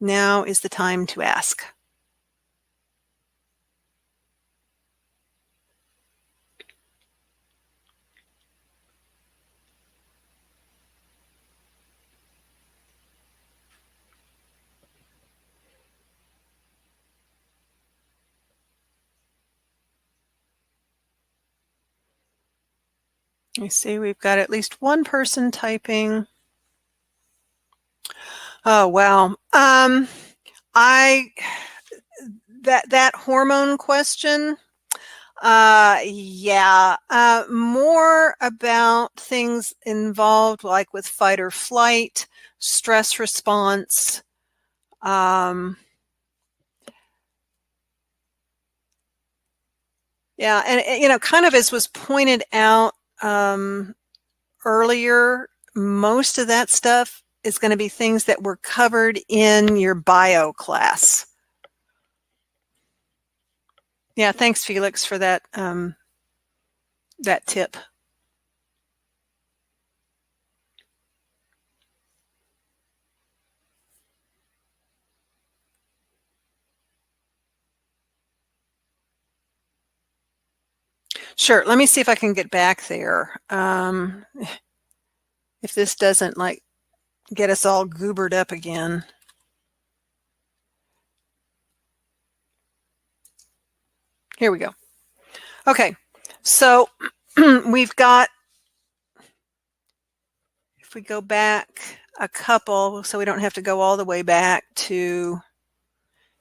Now is the time to ask. I see we've got at least one person typing. Oh, wow. That hormone question, yeah, more about things involved like with fight or flight, stress response. Yeah, and kind of as was pointed out earlier, most of that stuff is going to be things that were covered in your bio class. Yeah, thanks, Felix, for that that tip. Sure, let me see if I can get back there. If this doesn't like get us all goobered up again. Here we go. Okay, so we've got, if we go back a couple, so we don't have to go all the way back to,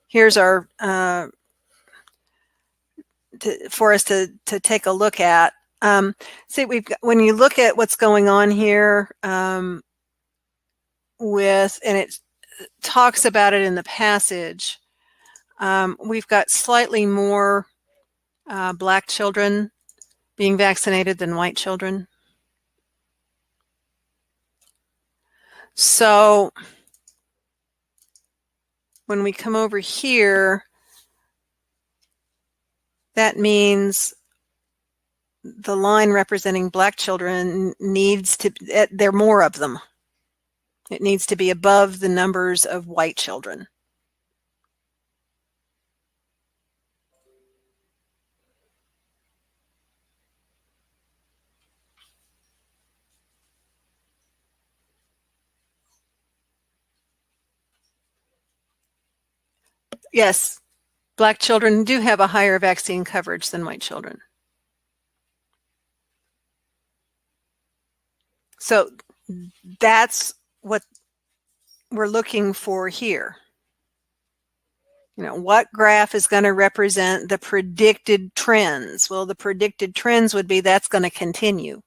here's our, for us to take a look at. See, we've got, when you look at what's going on here with, and it talks about it in the passage, we've got slightly more Black children being vaccinated than white children. So when we come over here, that means the line representing Black children needs to, there are more of them. It needs to be above the numbers of white children. Yes, Black children do have a higher vaccine coverage than white children. So that's what we're looking for here. What graph is going to represent the predicted trends? Well, the predicted trends would be that's going to continue.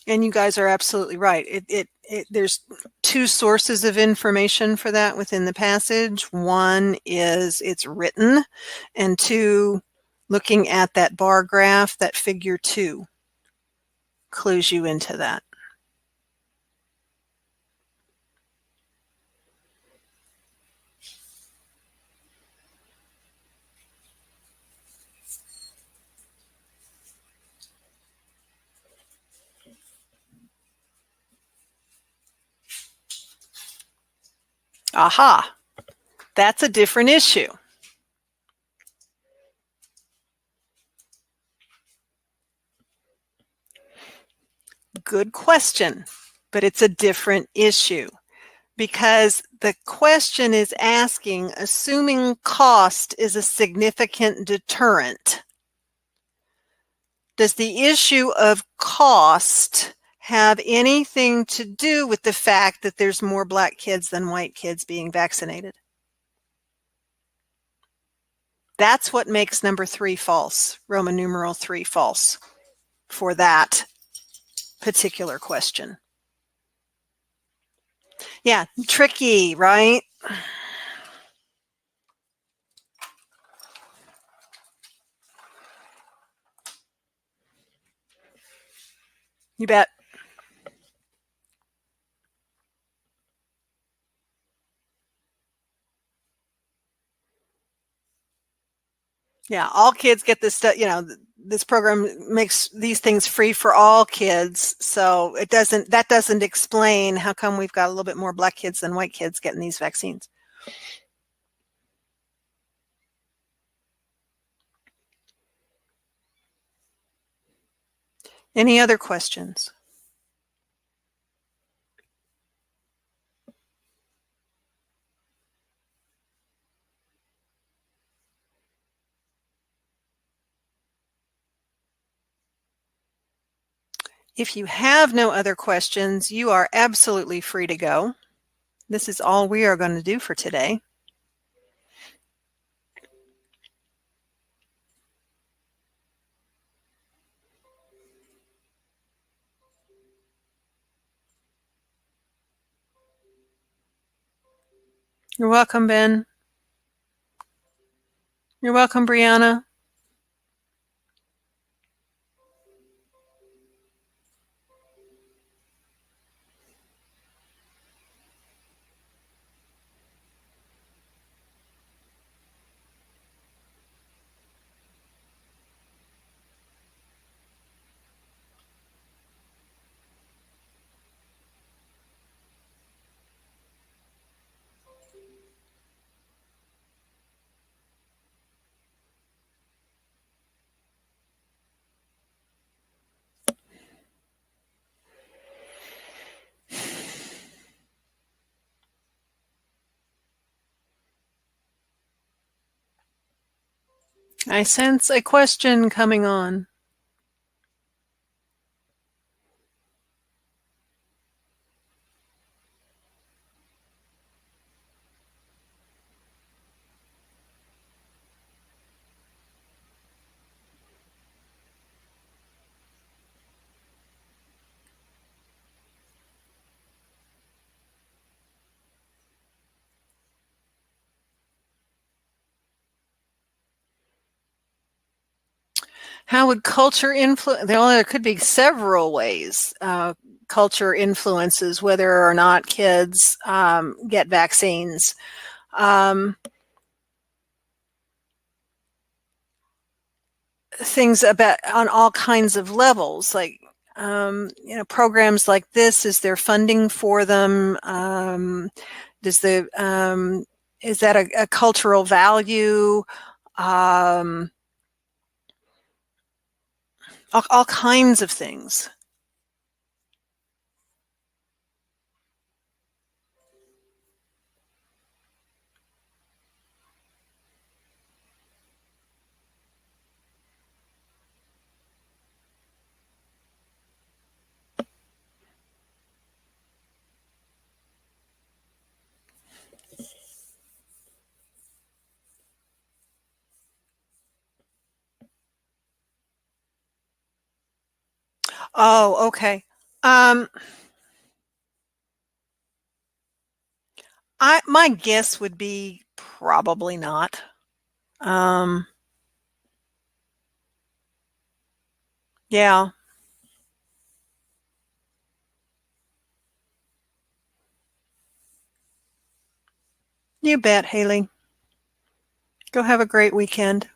And you guys are absolutely right. There's two sources of information for that within the passage. One is it's written, and two, looking at that bar graph, that figure 2 clues you into that. Aha, that's a different issue. Good question, but it's a different issue because the question is asking, assuming cost is a significant deterrent, does the issue of cost have anything to do with the fact that there's more Black kids than white kids being vaccinated? That's what makes number 3 false, Roman numeral 3 false for that particular question. Yeah, tricky, right? You bet. Yeah, all kids get this stuff, this program makes these things free for all kids. So that doesn't explain how come we've got a little bit more Black kids than white kids getting these vaccines. Any other questions? If you have no other questions, you are absolutely free to go. This is all we are going to do for today. You're welcome, Ben. You're welcome, Brianna. I sense a question coming on. How would culture influence? There could be several ways culture influences whether or not kids get vaccines. things about on all kinds of levels, like programs like this. Is there funding for them? Does the is that a cultural value? Um, all kinds of things. Oh, okay. Um, my guess would be probably not. Um, yeah, you bet, Haley. Go have a great weekend.